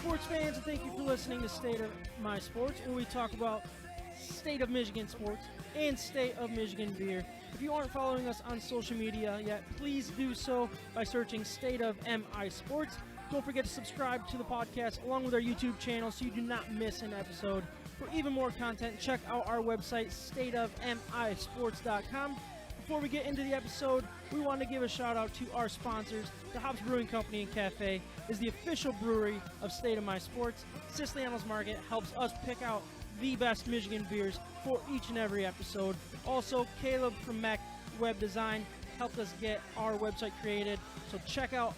sports fans, and thank you for listening to State of My Sports, where we talk about State of Michigan sports and State of Michigan beer. If you aren't following us on social media yet, please do so by searching State of MI Sports. Don't forget to subscribe to the podcast along with our YouTube channel so you do not miss an episode. For even more content, check out our website, stateofmisports.com. Before we get into the episode, we want to give a shout out to our sponsors. The Hops Brewing Company and Cafe is the official brewery of State of My Sports. Siciliano's Market helps us pick out the best Michigan beers for each and every episode. Also, Caleb from Mac Web Design helped us get our website created. So check out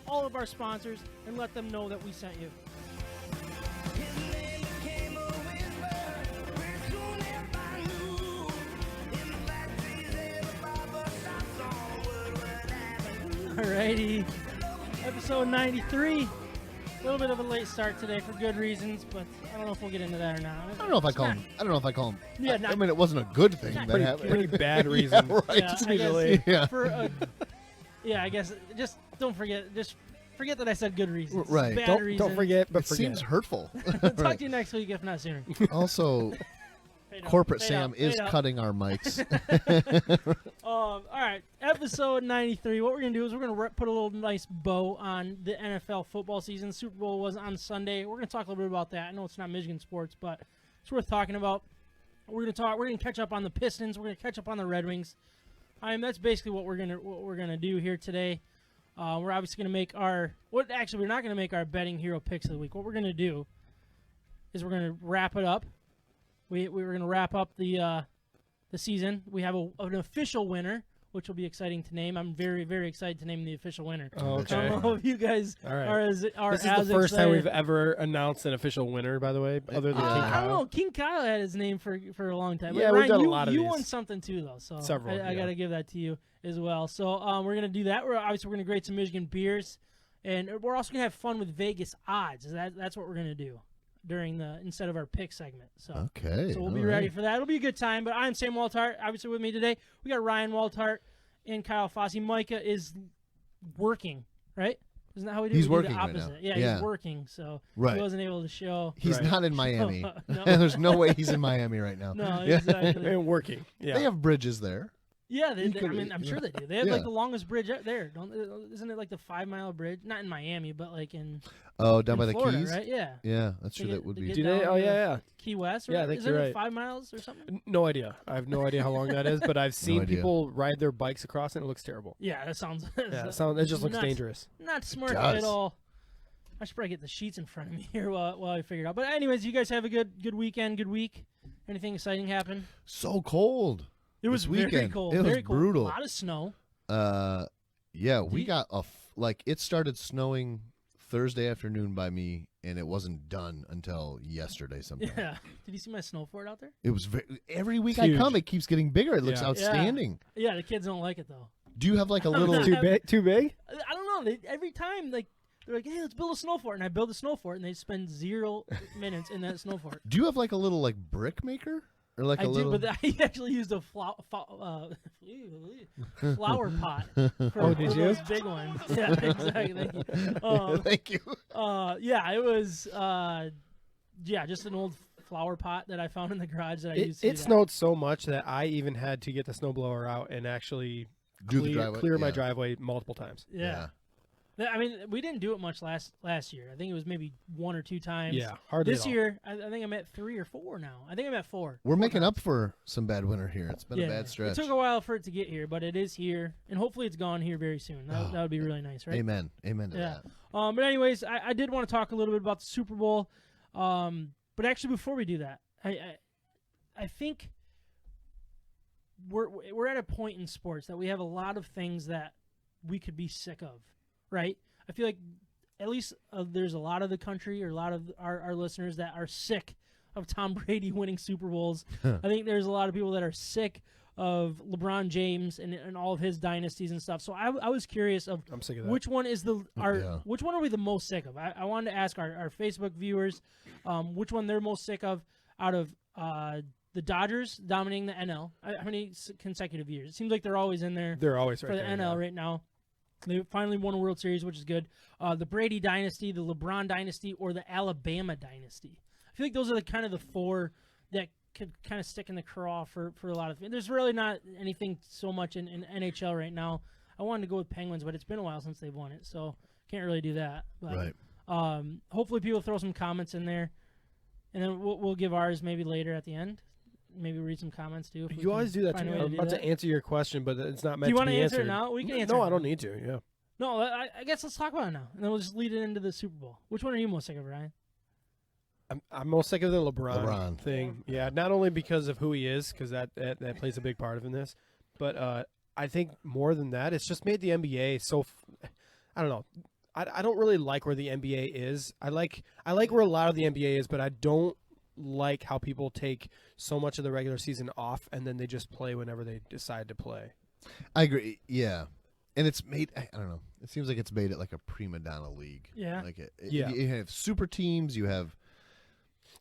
all of our sponsors and let them know that we sent you. Alrighty, episode 93. A little bit of a late start today for good reasons, but I don't know if we'll get into that or not. I don't know if I call him. Yeah, I mean, it wasn't a good thing. Not That happened. Pretty bad reason. Yeah, right. Yeah, I guess Yeah. I guess just don't forget. Just forget that I said good reasons. Right. Bad Don't forget, but It forget. seems hurtful. Talk Right. to you next week, if not sooner. Also, Fade out, Corporate fade Sam out, is fade out. cutting our mics. All right, episode 93. What we're going to do is we're going to put a little nice bow on the NFL football season. Super Bowl was on Sunday. We're going to talk a little bit about that. I know it's not Michigan sports, but it's worth talking about. We're going to catch up on the Pistons. We're going to catch up on the Red Wings. That's basically what we're going to do here today. We're obviously going to make we're not going to make our betting hero picks of the week. What we're going to do is we're going to wrap it up. We were going to wrap up the season. We have an official winner, which will be exciting to name. I'm very, very excited to name the official winner. Oh, I okay. don't know if you guys All right. are This is as the first time excited. we've ever announced an official winner, by the way, other than King I don't Kyle. know. King Kyle had his name for a long time. Yeah, But we've Ryan, done a you, lot of you these. won something too, though. So Several, I yeah. got to give that to you as well. So we're gonna do that. We're gonna grade some Michigan beers, and we're also gonna have fun with Vegas odds. That's what we're gonna do instead of our pick segment. So Okay. So we'll all be ready right. for that. It'll be a good time. But I'm Sam Waltart. Obviously with me today, we got Ryan Waltart and Kyle Fossey. Micah is working, right? Isn't that how we do? He's we do working the right now. opposite. Yeah, Yeah. he's working, so Right. he wasn't able to show. He's Right. not in Miami. No. There's no way he's in Miami right now. No, Yeah. exactly. And working. Yeah. They have bridges there. Yeah, You could- I mean, I'm sure they do. They have Yeah. like the longest bridge out there. Isn't it like the 5 Mile bridge? Not in Miami, but like in Oh, down by the Florida, Keys. right? Yeah. Yeah, that's They true. get- That would they be. get Do they? down Oh, to yeah. Key West. Or, Yeah, I think isn't you're it right. 5 miles or something? No idea. I have no idea how long that is, but I've seen idea. people ride their bikes across it, and it looks terrible. Yeah, that sounds. Yeah, it just looks not- dangerous. Not smart does. at all. I should probably get the sheets in front of me here while I figure it out. But anyways, you guys have a good weekend, good week. Anything exciting happen? So cold. It was This weekend. very cold. It was very cold. brutal. A lot of snow. Yeah, we you- got it started snowing Thursday afternoon by me, and it wasn't done until yesterday sometime. Yeah. Did you see my snow fort out there? It was every week It's I huge. come, it keeps getting bigger. It looks Yeah. outstanding. Yeah, the kids don't like it though. Do you have like a little? Too big? Too big? I don't know. Every time, like, they're like, "Hey, let's build a snow fort," and I build a snow fort, and they spend 0 minutes in that snow fort. Do you have like a little like brick maker or like I a little? did, but I actually used a flower pot. For did you? those big ones. Yeah, exactly. Thank you. Thank you. Yeah, it was. Just an old flower pot that I found in the garage that I used. To It do that. snowed so much that I even had to get the snowblower out and actually Do the driveway. clear my Yeah. driveway multiple times. Yeah. I mean, we didn't do it much last year. I think it was maybe 1 or 2 times. Yeah, hardly This at all. year, I think I'm at 3 or 4 now. I think I'm at 4. We're making up for some bad winter here. It's been a bad stretch. It took a while for it to get here, but it is here, and hopefully it's gone here very soon. That would be really nice, right? Amen. Amen to Yeah. that. But anyways, I did want to talk a little bit about the Super Bowl. But actually, before we do that, I think we're at a point in sports that we have a lot of things that we could be sick of, right? I feel like at least there's a lot of the country or a lot of our listeners that are sick of Tom Brady winning Super Bowls. I think there's a lot of people that are sick of LeBron James and all of his dynasties and stuff. So I was curious of I'm sick of that. which one is Yeah. which one are we the most sick of? I wanted to ask our Facebook viewers which one they're most sick of out of the Dodgers dominating the NL. How many consecutive years? It seems like they're always in there They're always right for the there, NL yeah. right now. They finally won a World Series, which is good. The Brady dynasty, the LeBron dynasty, or the Alabama dynasty. I feel like those are kind of the four that could kind of stick in the craw for a lot of. There's really not anything so much in NHL right now. I wanted to go with Penguins, but it's been a while since they've won it, so can't really do that. But, Right. Hopefully people throw some comments in there, and then we'll give ours maybe later at the end. Maybe read some comments too. You always do that too. I'm about to answer your question, but it's not meant to be answered. Do you want to answer it now? We can answer it No, now. I don't need to, yeah. No, I guess let's talk about it now, and then we'll just lead it into the Super Bowl. Which one are you most sick of, Ryan? I'm most sick of the LeBron thing. Yeah. Yeah, not only because of who he is, because that plays a big part of in this, but I think more than that, it's just made the NBA so. I don't know. I don't really like where the NBA is. I like where a lot of the NBA is, but I don't like how people take so much of the regular season off and then they just play whenever they decide to play. I agree. Yeah. And it's made, I don't know, it seems like it's made it like a prima donna league. Yeah. Like Yeah. You have super teams, you have.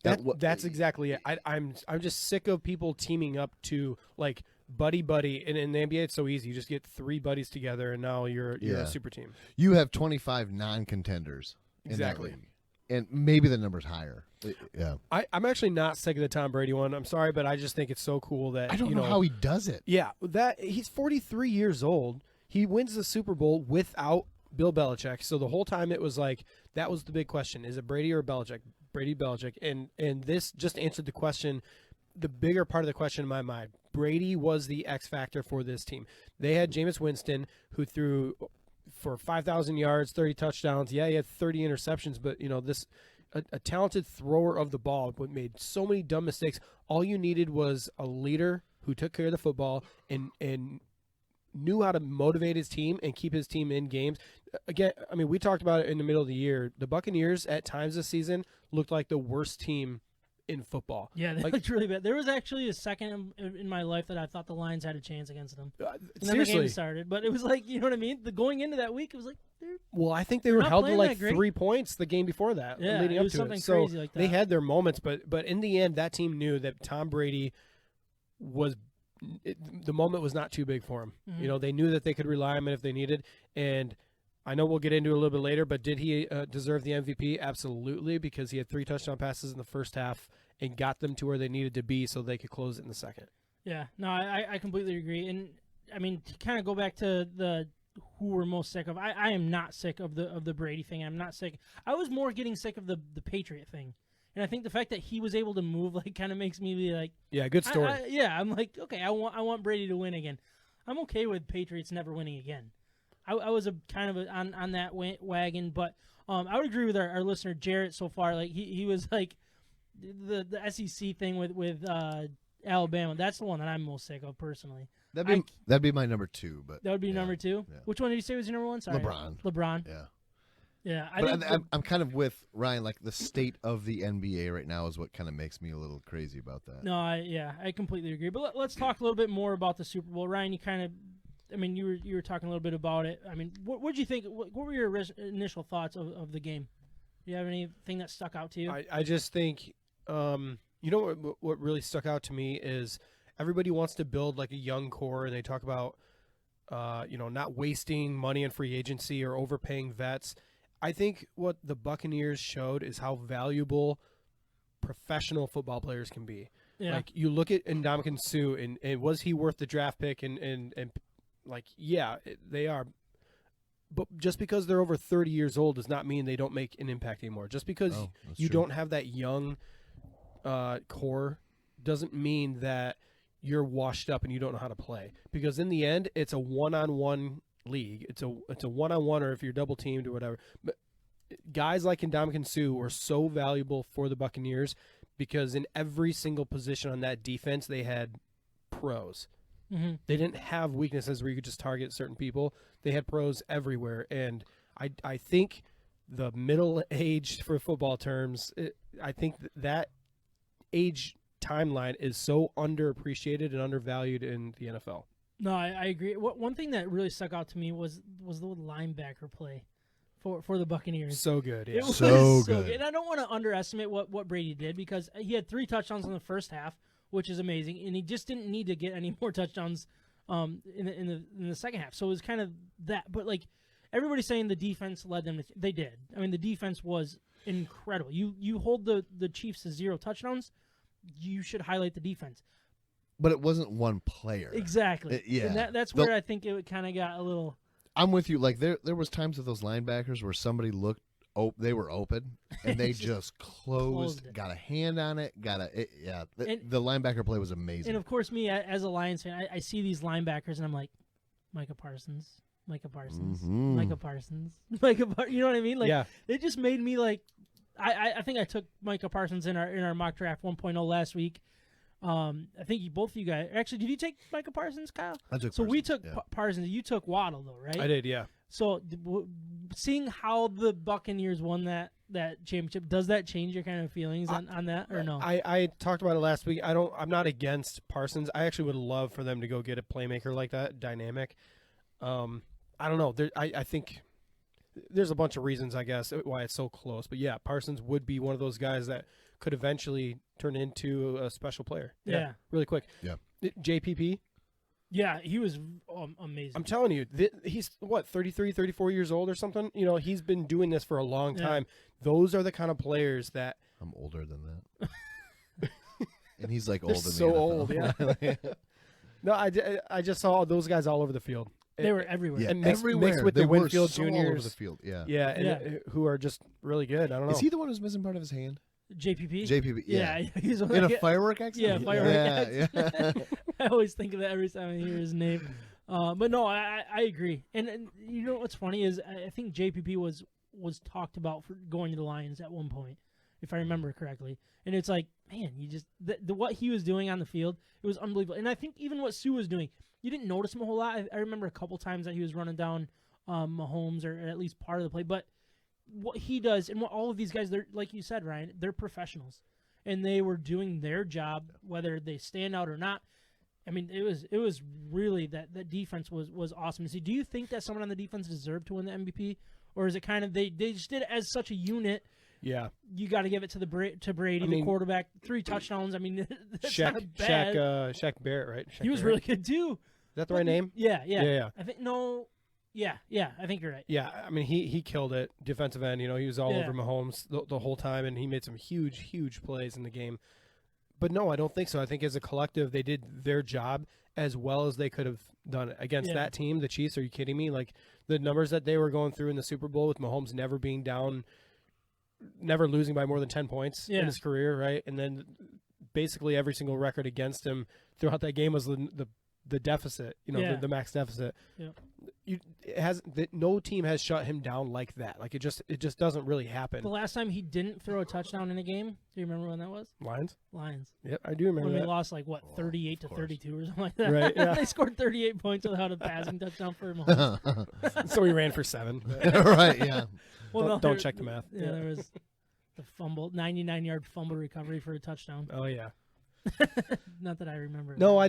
That's exactly it. I'm just sick of people teaming up to like buddy, and in the NBA it's so easy. You just get 3 buddies together and now you're a super team. You have 25 non-contenders Exactly. in that league. And maybe the number's higher. Yeah. I'm actually not sick of the Tom Brady one. I'm sorry, but I just think it's so cool that I don't know how he does it. Yeah, that he's 43 years old. He wins the Super Bowl without Bill Belichick. So the whole time it was like that was the big question: is it Brady or Belichick? Brady, Belichick, and this just answered the question. The bigger part of the question in my mind: Brady was the X factor for this team. They had Jameis Winston, who threw for 5,000 yards, 30 touchdowns. Yeah, he had 30 interceptions, but this a talented thrower of the ball, but made so many dumb mistakes. All you needed was a leader who took care of the football and knew how to motivate his team and keep his team in games. Again, I mean, we talked about it in the middle of the year. The Buccaneers at times this season looked like the worst team in football. Yeah, they looked really bad. There was actually a second in my life that I thought the Lions had a chance against them. And then the game started, but it was like, you know what I mean? Going into that week, it was like, well, I think they were held to like 3 points the game before that, leading it up was to something it. So crazy like that. they had their moments, but in the end, that team knew that Tom Brady the moment was not too big for him. Mm-hmm. They knew that they could rely on him if they needed. And I know we'll get into it a little bit later, but did he deserve the MVP? Absolutely, because he had 3 touchdown passes in the first half and got them to where they needed to be so they could close it in the second. Yeah, no, I completely agree. And I mean, to kind of go back to the who we're most sick of, I am not sick of the Brady thing. I'm not sick. I was more getting sick of the Patriot thing. And I think the fact that he was able to move kind of makes me be like, yeah, good story. I'm like, okay, I want Brady to win again. I'm okay with Patriots never winning again. I was on that wagon, but I would agree with our listener Jarrett so far. Like he was like the SEC thing with Alabama. That's the one that I'm most sick of personally. That'd be my number 2, but that would be number 2. Yeah. Which one did you say was your number 1? Sorry, LeBron. Yeah. Yeah, I'm kind of with Ryan. Like the state of the NBA right now is what kind of makes me a little crazy about that. No, I completely agree. But let's talk a little bit more about the Super Bowl. Ryan, you were talking a little bit about it. I mean, what did you think? What were your initial thoughts of the game? Do you have anything that stuck out to you? I just think, what really stuck out to me is everybody wants to build like a young core, and they talk about, not wasting money in free agency or overpaying vets. I think what the Buccaneers showed is how valuable professional football players can be. Yeah. Like you look at Ndamukong Suh, and was he worth the draft pick? And like, yeah, they are. But just because they're over 30 years old does not mean they don't make an impact anymore. Just because you don't have that young core doesn't mean that you're washed up and you don't know how to play. Because in the end, it's a one-on-one league. It's a one-on-one, or if you're double teamed or whatever. But guys like Ndamukong Suh were so valuable for the Buccaneers because in every single position on that defense they had pros. Mm-hmm. They didn't have weaknesses where you could just target certain people. They had pros everywhere, and I think the middle age for football terms, I think that age timeline is so underappreciated and undervalued in the NFL. No, I agree. One thing that really stuck out to me was the linebacker play for the Buccaneers. So good, yeah. It was so good. And I don't want to underestimate what Brady did because he had 3 touchdowns in the first half, which is amazing, and he just didn't need to get any more touchdowns in the second half. So it was kind of that. But like everybody's saying the defense led them. They did. I mean, the defense was incredible. You hold the Chiefs to 0 touchdowns. You should highlight the defense. But it wasn't one player. Exactly. Yeah. And that's where I think it kind of got a little. I'm with you. Like there was times with those linebackers where somebody looked. Oh, they were open, and they just closed got a hand on it, the linebacker play was amazing. And, of course, me, as a Lions fan, I see these linebackers, and I'm like, Micah Parsons, you know what I mean? Like, it just made me, like, I think I took Micah Parsons in our mock draft 1.0 last week. I think both of you guys, actually, did you take Micah Parsons, Kyle? I took so Parsons, we took Parsons. You took Waddle, though, right? I did, yeah. So, seeing how the Buccaneers won that championship, does that change your kind of feelings on that, or no? I talked about it last week. I'm not against Parsons. I actually would love for them to go get a playmaker like that, dynamic. I don't know. I think there's a bunch of reasons, I guess, why it's so close. But yeah, Parsons would be one of those guys that could eventually turn into a special player. Yeah. Really quick. Yeah. JPP. Yeah, he was amazing. I'm telling you, he's, 33, 34 years old or something? You know, he's been doing this for a long time. Those are the kind of players that... I'm older than that. And he's like old in the so NFL. Old, yeah. No, I just saw those guys all over the field. They were everywhere. Yeah, and mixed everywhere. with they the were Winfield so Juniors. all over the field. Yeah. Yeah, and who are just really good. I don't know. Is he the one who's missing part of his hand? JPP? JPP, yeah. He's in a firework accident? Yeah, firework accident. Yeah. I always think of that every time I hear his name. But no, I agree. And you know what's funny is I think JPP was talked about for going to the Lions at one point, if I remember correctly. And it's like, man, you just what he was doing on the field, it was unbelievable. And I think even what Sue was doing, you didn't notice him a whole lot. I remember a couple times that he was running down Mahomes, or at least part of the play. But what he does, and what all of these guys, they're, like you said, Ryan, they're professionals, and they were doing their job, whether they stand out or not. I mean, it was really that defense was awesome to see. Do you think that someone on the defense deserved to win the MVP, or is it kind of they just did it as such a unit? Yeah, you got to give it to Brady, the quarterback, 3 touchdowns. I mean, that's not bad. Shaq Barrett, right? He was really good too. Is that the right name? Yeah. I think no. Yeah, I think you're right. Yeah, I mean, he killed it, defensive end. You know, he was all over Mahomes the whole time, and he made some huge plays in the game. But no, I don't think so. I think as a collective, they did their job as well as they could have done it against that team, the Chiefs. Are you kidding me? Like, the numbers that they were going through in the Super Bowl with Mahomes never being down, never losing by more than 10 points in his career, right? And then basically every single record against him throughout that game was the deficit, the max deficit. Yeah. No team has shut him down like that. Like, it just doesn't really happen. The last time he didn't throw a touchdown in a game, do you remember when that was? Lions. Yep, I do remember when that. they lost 38 to 32 or something like that. Right. Yeah. They scored 38 points without a passing touchdown for Mahomes. So he ran for 7. Right. Yeah. Well, don't check the math. Yeah, there was the 99-yard fumble recovery for a touchdown. Oh yeah. Not that I remember. No, I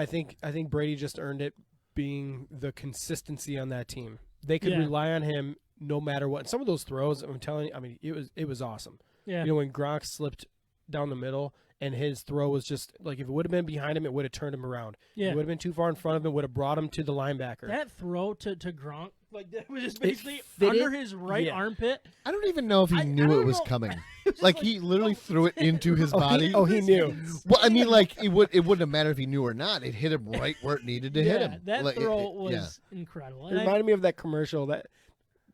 think Brady just earned it, being the consistency on that team. They could rely on him no matter what. Some of those throws, I'm telling you, I mean, it was awesome. Yeah. When Gronk slipped down the middle and his throw was just like, if it would have been behind him, it would have turned him around. Yeah. If it would have been too far in front of him, would have brought him to the linebacker. That throw to Gronk, like, that was just basically under his right armpit. I don't even know if he knew it was coming. Like, he literally threw it into his body. He knew. Well, I mean, like, it wouldn't have mattered if he knew or not. It hit him right where it needed to hit him. That throw was incredible. It reminded me of that commercial,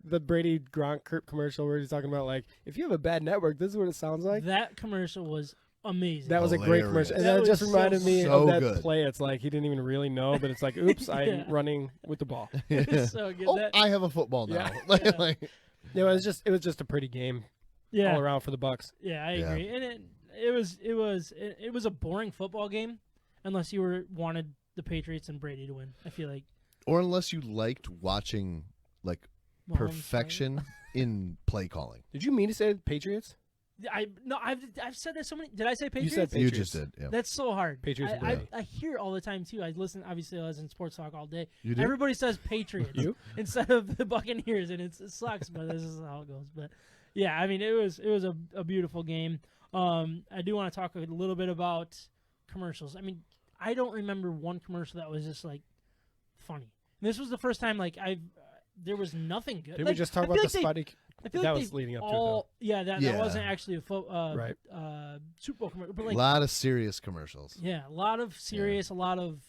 the Brady Gronk commercial where he's talking about, like, if you have a bad network, this is what it sounds like. That commerciul was amazing. That was a great commercial. And that just reminded me of that play. It's like he didn't even really know, but it's like, oops, I'm running with the ball. It was so good. I have a football now. It was just a pretty game all around for the Bucs. Yeah, I agree. And it was a boring football game unless you wanted the Patriots and Brady to win, I feel like. Or unless you liked watching, like, Mahomes perfection in play calling. Did you mean to say Patriots? I've said that so many. Did I say Patriots? You said Patriots. You just did. Yeah. That's so hard. Patriots. I hear it all the time too. I listen sports talk all day. You do? Everybody says Patriots instead of the Buccaneers, and it sucks, but this is how it goes. But yeah, I mean, it was a beautiful game. I do want to talk a little bit about commercials. I mean, I don't remember one commercial that was just like funny. And this was the first time there was nothing good. Didn't we just talk about the Spotty? That was leading up to it, though. Yeah, that wasn't actually a right. Super Bowl commercial. But a lot of serious commercials. Yeah, a lot of serious, a lot of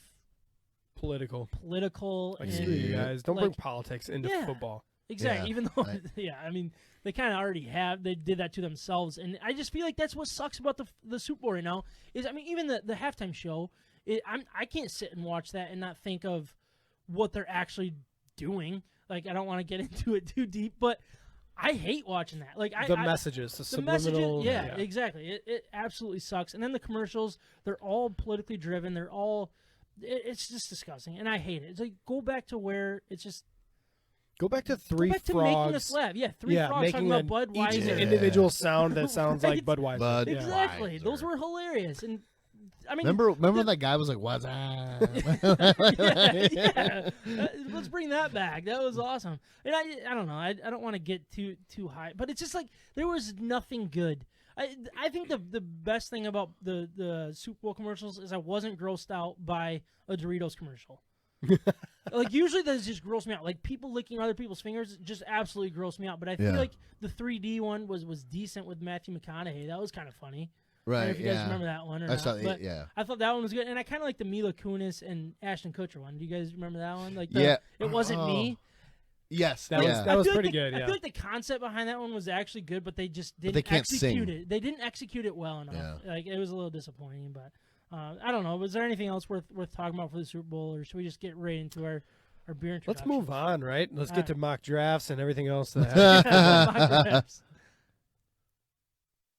political. Like, screw you guys. Don't bring politics into football. Exactly. Even though, I mean, they kind of already have. They did that to themselves. And I just feel like that's what sucks about the Super Bowl right now is, I mean, even the halftime show, I can't sit and watch that and not think of what they're actually doing. Like, I don't want to get into it too deep, but I hate watching that. Like the messages, the subliminal. Yeah, exactly. It absolutely sucks. And then the commercials, they're all politically driven. They're all, it's just disgusting, and I hate it. It's like, go back to where it's just. Go back to three go back frogs. To making us laugh. Yeah, three frogs talking about Budweiser. Each individual sound that sounds like Budweiser. Budweiser. Exactly. Those were hilarious. And I mean, remember when that guy was like, "What's up?" yeah. Let's bring that back. That was awesome. And I don't know. I don't want to get too high, but it's just like there was nothing good. I think the best thing about the Super Bowl commercials is I wasn't grossed out by a Doritos commercial. Like, usually that just gross me out. Like, people licking other people's fingers just absolutely gross me out. But I feel like the 3D one was decent with Matthew McConaughey. That was kind of funny. Right. I don't know if you guys remember that one or not. But I thought that one was good, and I kind of like the Mila Kunis and Ashton Kutcher one. Do you guys remember that one? Like, it wasn't me. Yes, that was pretty good. Yeah, I feel like the concept behind that one was actually good, but they just didn't they can't execute sing. it. They didn't execute it well enough. Yeah. Like, it was a little disappointing, but I don't know. Was there anything else worth talking about for the Super Bowl, or should we just get right into our beer introduction? Let's move on, right? Let's get to mock drafts and everything else. Mock drafts.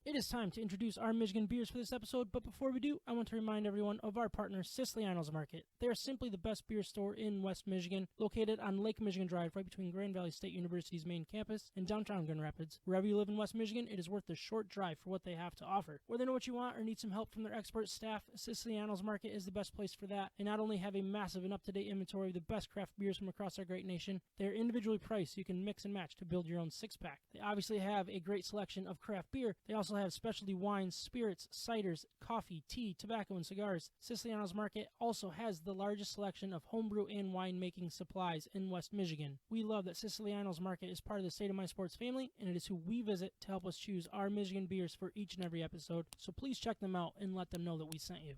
It is time to introduce our Michigan beers for this episode, but before we do, I want to remind everyone of our partner, Siciliano's Market. They are simply the best beer store in West Michigan, located on Lake Michigan Drive, right between Grand Valley State University's main campus and downtown Grand Rapids. Wherever you live in West Michigan, it is worth the short drive for what they have to offer. Whether you know what you want or need some help from their expert staff, Siciliano's Market is the best place for that. They not only have a massive and up-to-date inventory of the best craft beers from across our great nation, they are individually priced so you can mix and match to build your own six-pack. They obviously have a great selection of craft beer. They also have specialty wines, spirits, ciders, coffee, tea, tobacco, and cigars. Siciliano's Market also has the largest selection of homebrew and winemaking supplies in West Michigan. We love that Siciliano's Market is part of the State of My Sports family, and it is who we visit to help us choose our Michigan beers for each and every episode. So please check them out and let them know that we sent you.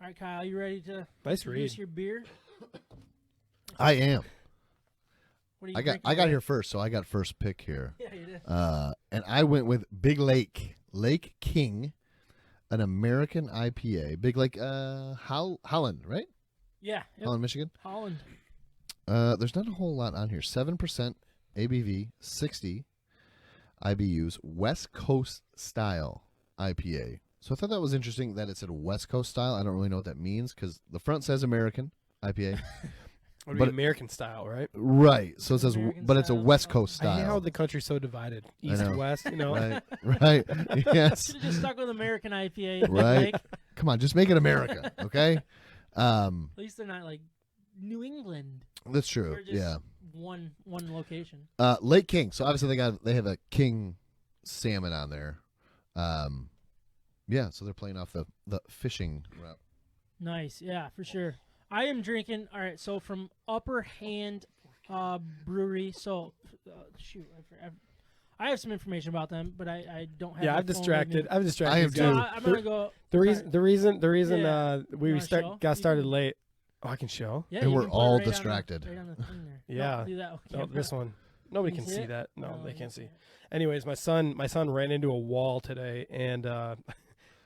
All right, Kyle, you ready to introduce your beer? I am. What are you I got here first, so I got first pick here. Yeah, you did. And I went with Big Lake King, an American IPA. Big Lake, Holland, right? Yeah. Yep. Holland, Michigan. Holland. There's not a whole lot on here. 7% ABV, 60 IBUs, West Coast style IPA. So I thought that was interesting that it said West Coast style. I don't really know what that means because the front says American IPA. Would be American style, right? Right. So it says, American but it's a style. West Coast style. I hate how the country's so divided, east and west. You know, right. Yes. Should have just stuck with American IPA. Right. Come on, just make it America, okay? At least they're not like New England. That's true. Or just Yeah. One location. Lake King. So obviously they have a king salmon on there. Yeah. So they're playing off the fishing route. Nice. Yeah, for sure. I am drinking. All right. So from Upper Hand Brewery. So shoot, I have some information about them, but I don't have. Yeah, my I'm phone distracted. with me. I'm distracted. I am So too. I'm gonna go. The reason Yeah. we You wanna show? got started late. Oh, I can show. Yeah, And you we're can put it all right on the- distracted. right on the thing there. Yeah. No, do that. Oh, Okay. this one. Nobody Can can you see see it? that. No, No, they you can't see see. it. Anyways, my son ran into a wall today and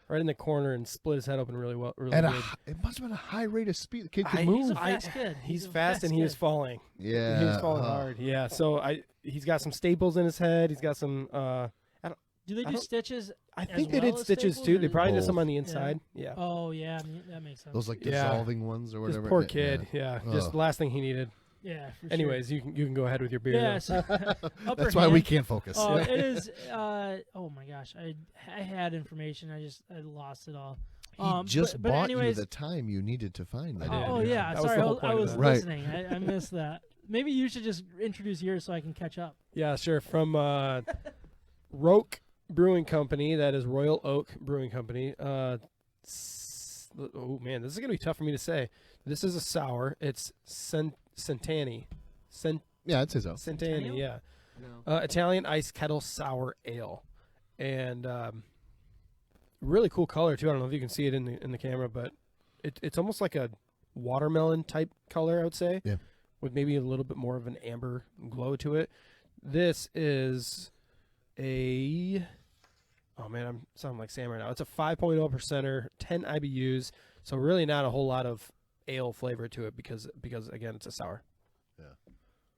right in the corner and split his head open really good. It must have been a high rate of speed. The kid could He's move. He's a fast kid. He's a fast and he was kid. falling. Yeah. He was falling hard. Yeah. So he's got some staples in his head. He's got some. Do they I do don't- stitches? I as think they well did as stitches staples, too. or They probably did Both. some on the inside. Yeah. Oh yeah, that makes sense. Those like Yeah. dissolving ones or This whatever. poor Yeah. kid. Yeah. Just Ugh. the last thing he needed. Yeah. For Anyways, you can go ahead with your beer. Sure. Yeah. though. So, Upper That's why we Hand. can't focus. Oh, it is. Oh my gosh, I had information. I lost it all. He just but bought anyways, you the time you needed to find I it. did. Oh yeah, That was sorry, the whole I point of was that. Right. listening. I missed that. Maybe you should just introduce yours so I can catch up. Yeah, sure. From Roke Brewing Company, that is Royal Oak Brewing Company. Oh man, this is gonna be tough for me to say. This is a sour. It's Centani. Yeah, I'd say so. Centennial, yeah. No. Italian Ice Kettle Sour Ale, and really cool color too. I don't know if you can see it in the camera, but it's almost like a watermelon type color, I would say. Yeah. With maybe a little bit more of an amber glow to it. This is a I'm sounding like Sam right now. It's a 5.0%er, 10 IBUs, so really not a whole lot of ale flavor to it because again it's a sour.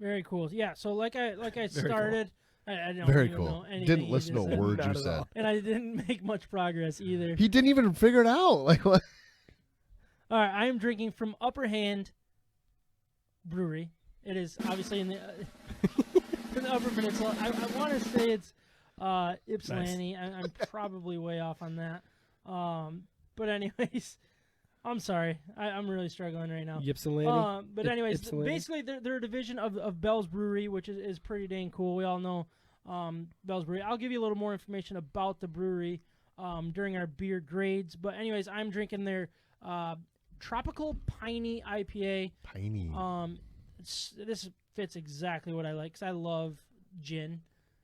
Very cool. Yeah. So like I started. Cool. I don't Very even cool. know anything Didn't you listen to just a said. word Not you at said. all. And I didn't make much progress either. He didn't even figure it out. Like what? All right, I am drinking from Upper Hand Brewery. It is obviously in the Upper Peninsula. I want to say it's Ypsilanti. Nice. I'm probably way off on that. But anyways, I'm sorry. I'm really struggling right now. Ypsilanti. But anyways, Ypsilanti. basically they're a division of Bell's Brewery, which is pretty dang cool. We all know Bell's Brewery. I'll give you a little more information about the brewery during our beer grades. But anyways, I'm drinking their Tropical Piney IPA. Piney. This fits exactly what I like because I love gin,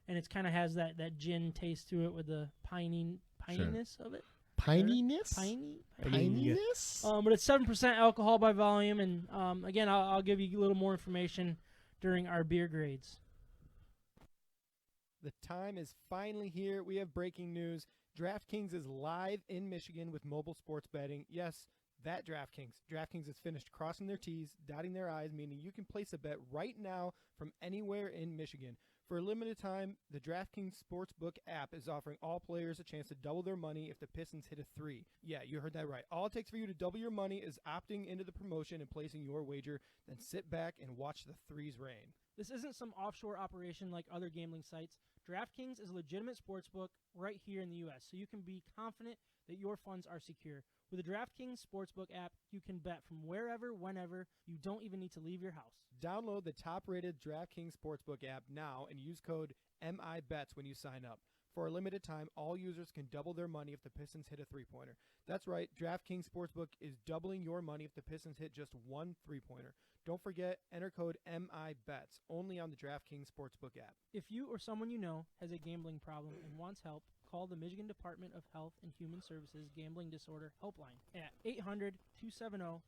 and it kind of has that gin taste to it with the pininess of it. Pininess? Pininess? But it's 7% alcohol by volume, and again, I'll give you a little more information during our beer grades. The time is finally here. We have breaking news. DraftKings is live in Michigan with mobile sports betting. Yes, that DraftKings. DraftKings has finished crossing their T's, dotting their I's, meaning you can place a bet right now from anywhere in Michigan. For a limited time, the DraftKings Sportsbook app is offering all players a chance to double their money if the Pistons hit a 3. Yeah, you heard that right. All it takes for you to double your money is opting into the promotion and placing your wager, then sit back and watch the threes rain. This isn't some offshore operation like other gambling sites. DraftKings is a legitimate sportsbook right here in the U.S., so you can be confident that your funds are secure. With the DraftKings Sportsbook app, you can bet from wherever, whenever. You don't even need to leave your house. Download the top-rated DraftKings Sportsbook app now and use code MIBETS when you sign up. For a limited time, all users can double their money if the Pistons hit a three-pointer. That's right, DraftKings Sportsbook is doubling your money if the Pistons hit just one three-pointer. Don't forget, enter code MIBETS only on the DraftKings Sportsbook app. If you or someone you know has a gambling problem and wants help, call the Michigan Department of Health and Human Services Gambling Disorder Helpline at 800-270-7117.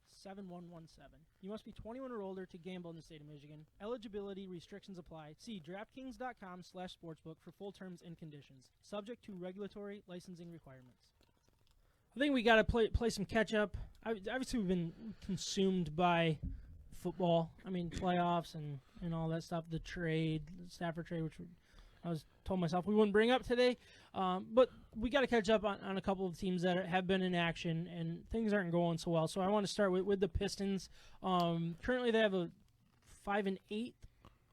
You must be 21 or older to gamble in the state of Michigan. Eligibility restrictions apply. See DraftKings.com/sportsbook for full terms and conditions. Subject to regulatory licensing requirements. I think we got to play some catch up. Obviously, we've been consumed by football. I mean, playoffs and all that stuff. The trade, the Stafford trade, which I told myself we wouldn't bring up today. But we got to catch up on a couple of teams that have been in action, and things aren't going so well. So I want to start with the Pistons. Currently, they have a 5-8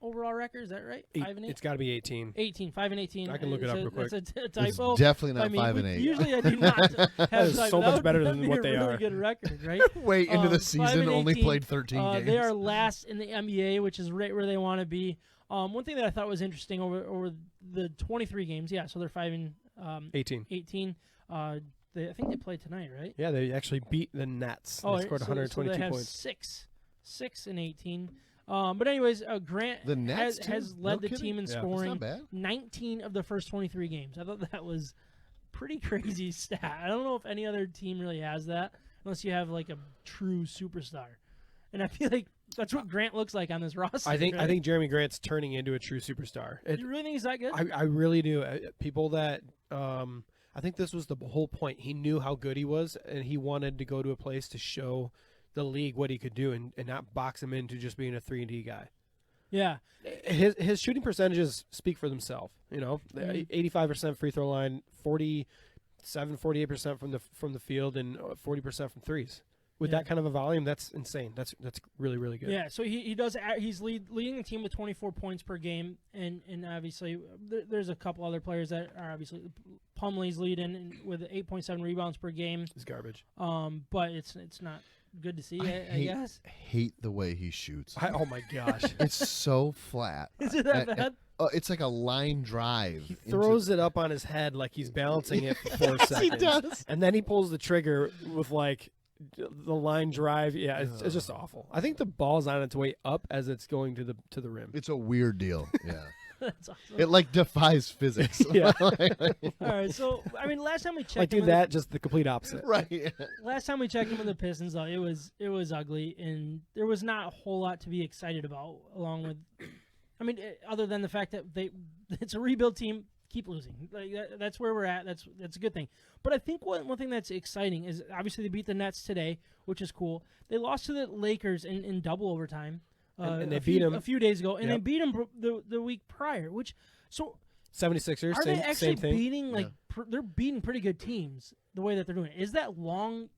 overall record. Is that right? 5-8. It's got to be 18. 5-18. I can look it up real quick. That's a It's typo. definitely not I mean, 5-8. Usually I do not have That is typos. so much better That'd than be what a they really are. good record, right? Wait, into the season, only 5-18, played 13 games. They are last in the NBA, which is right where they want to be. One thing that I thought was interesting over the 23 games, so they're 5-18. 18. I think they played tonight, right? Yeah, they actually beat the Nets. They scored 122 so they have points. 6 and 18. But anyways, Grant The Nets has too? led No the kidding? team in Yeah. That's scoring not bad. 19 of the first 23 games. I thought that was pretty crazy stat. I don't know if any other team really has that, unless you have like a true superstar. And I feel like that's what Grant looks like on this roster. I think right? Jeremy Grant's turning into a true superstar. You really think he's that good? I really do. People that I think this was the whole point. He knew how good he was, and he wanted to go to a place to show the league what he could do, and not box him into just being a 3-and-D guy. Yeah. His shooting percentages speak for themselves. 85% free throw line, 48% from the field, and 40% from threes. With that kind of a volume, that's insane. That's really, really good. Yeah, so he does. He's leading the team with 24 points per game, and obviously there's a couple other players that are obviously Plumlee's leading with 8.7 rebounds per game. It's garbage. But it's not good to see. I guess. Hate the way he shoots. Oh my gosh. It's so flat. Is it that bad? It's like a line drive. He throws it up on his head like he's balancing it for 4 seconds. He does. And then he pulls the trigger with the line drive. Yeah, it's just awful. I think the ball's on its way up as it's going to the rim. It's a weird deal. Yeah. That's awesome. It like defies physics. Yeah. All right, so I mean, last time we checked, Like do that, just the complete opposite. Right. Last time we checked in with the Pistons, though, it was ugly, and there was not a whole lot to be excited about. Along with, I mean, other than the fact that it's a rebuild team, keep losing. Like that's where we're at. That's a good thing. But I think one thing that's exciting is obviously they beat the Nets today, which is cool. They lost to the Lakers in double overtime. And they beat them a few days ago, and Yep. they beat them the week prior. Which 76ers. are they actually same thing. beating they're beating pretty good teams the way that they're doing it? Is that long?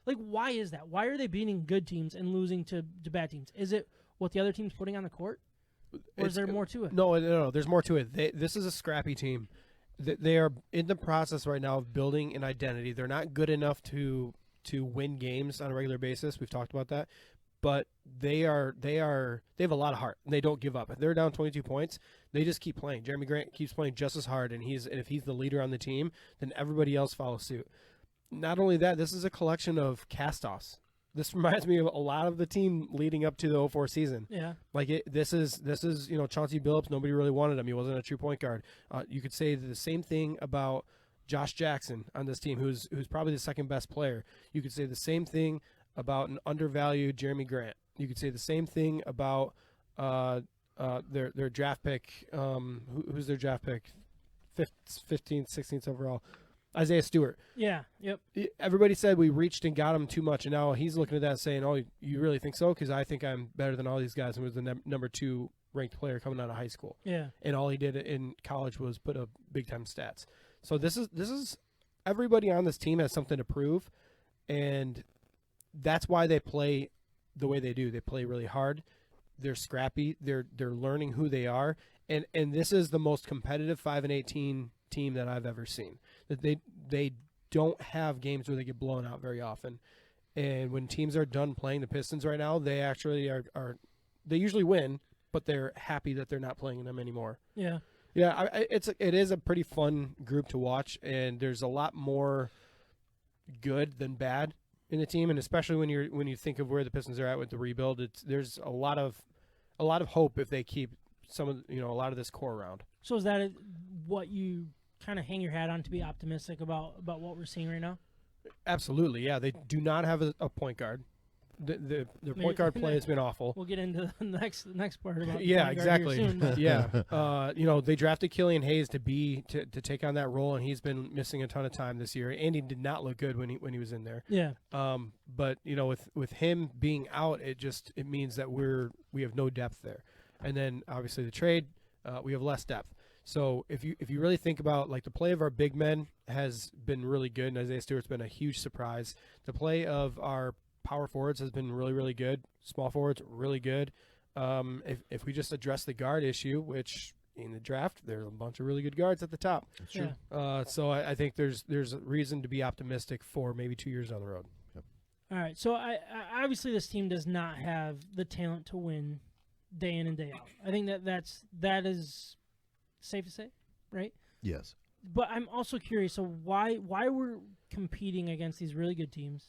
Like, why is that? Why are they beating good teams and losing to bad teams? Is it what the other team's putting on the court, or is there more to it? No. There's more to it. This is a scrappy team. They are in the process right now of building an identity. They're not good enough to win games on a regular basis. We've talked about that. But they have a lot of heart, and they don't give up. If they're down 22 points, they just keep playing. Jeremy Grant keeps playing just as hard, and if he's the leader on the team, then everybody else follows suit. Not only that, this is a collection of cast-offs. This reminds me of a lot of the team leading up to the 2004 season. Yeah. Like this is Chauncey Billups. Nobody really wanted him. He wasn't a true point guard. You could say the same thing about Josh Jackson on this team, who's probably the second best player. You could say the same thing about an undervalued Jeremy Grant. You could say the same thing about their draft pick. Who's their draft pick? 15th, 16th overall. Isaiah Stewart. Yeah. Yep. Everybody said we reached and got him too much, and now he's looking at that saying, "Oh, you really think so? Because I think I'm better than all these guys." And was the number 2 ranked player coming out of high school. Yeah. And all he did in college was put up big time stats. So this is everybody on this team has something to prove, and that's why they play the way they do. They play really hard. They're scrappy. They're learning who they are, and this is the most competitive 5-18 team that I've ever seen. That they don't have games where they get blown out very often, and when teams are done playing the Pistons right now, they actually are they usually win, but they're happy that they're not playing them anymore. Yeah. Yeah, it is a pretty fun group to watch, and there's a lot more good than bad in the team, and especially when you think of where the Pistons are at with the rebuild, there's a lot of hope if they keep some of a lot of this core around. So is that what you kind of hang your hat on to be optimistic about what we're seeing right now? Absolutely, yeah. They do not have a point guard. Their point guard play has been awful. We'll get into the next part about yeah, point guard exactly. here soon, but- Yeah, they drafted Killian Hayes to take on that role, and he's been missing a ton of time this year. Andy did not look good when he was in there. Yeah. But with him being out, it means that we have no depth there, and then obviously the trade, we have less depth. So if you really think about like the play of our big men has been really good, and Isaiah Stewart's been a huge surprise. The play of our power forwards has been really, really good. Small forwards, really good. If we just address the guard issue, which in the draft, there's a bunch of really good guards at the top. That's true. Yeah. So I think there's a reason to be optimistic for maybe 2 years down the road. Yep. All right. So I obviously this team does not have the talent to win day in and day out. I think that is safe to say, right? Yes. But I'm also curious. So why we're competing against these really good teams?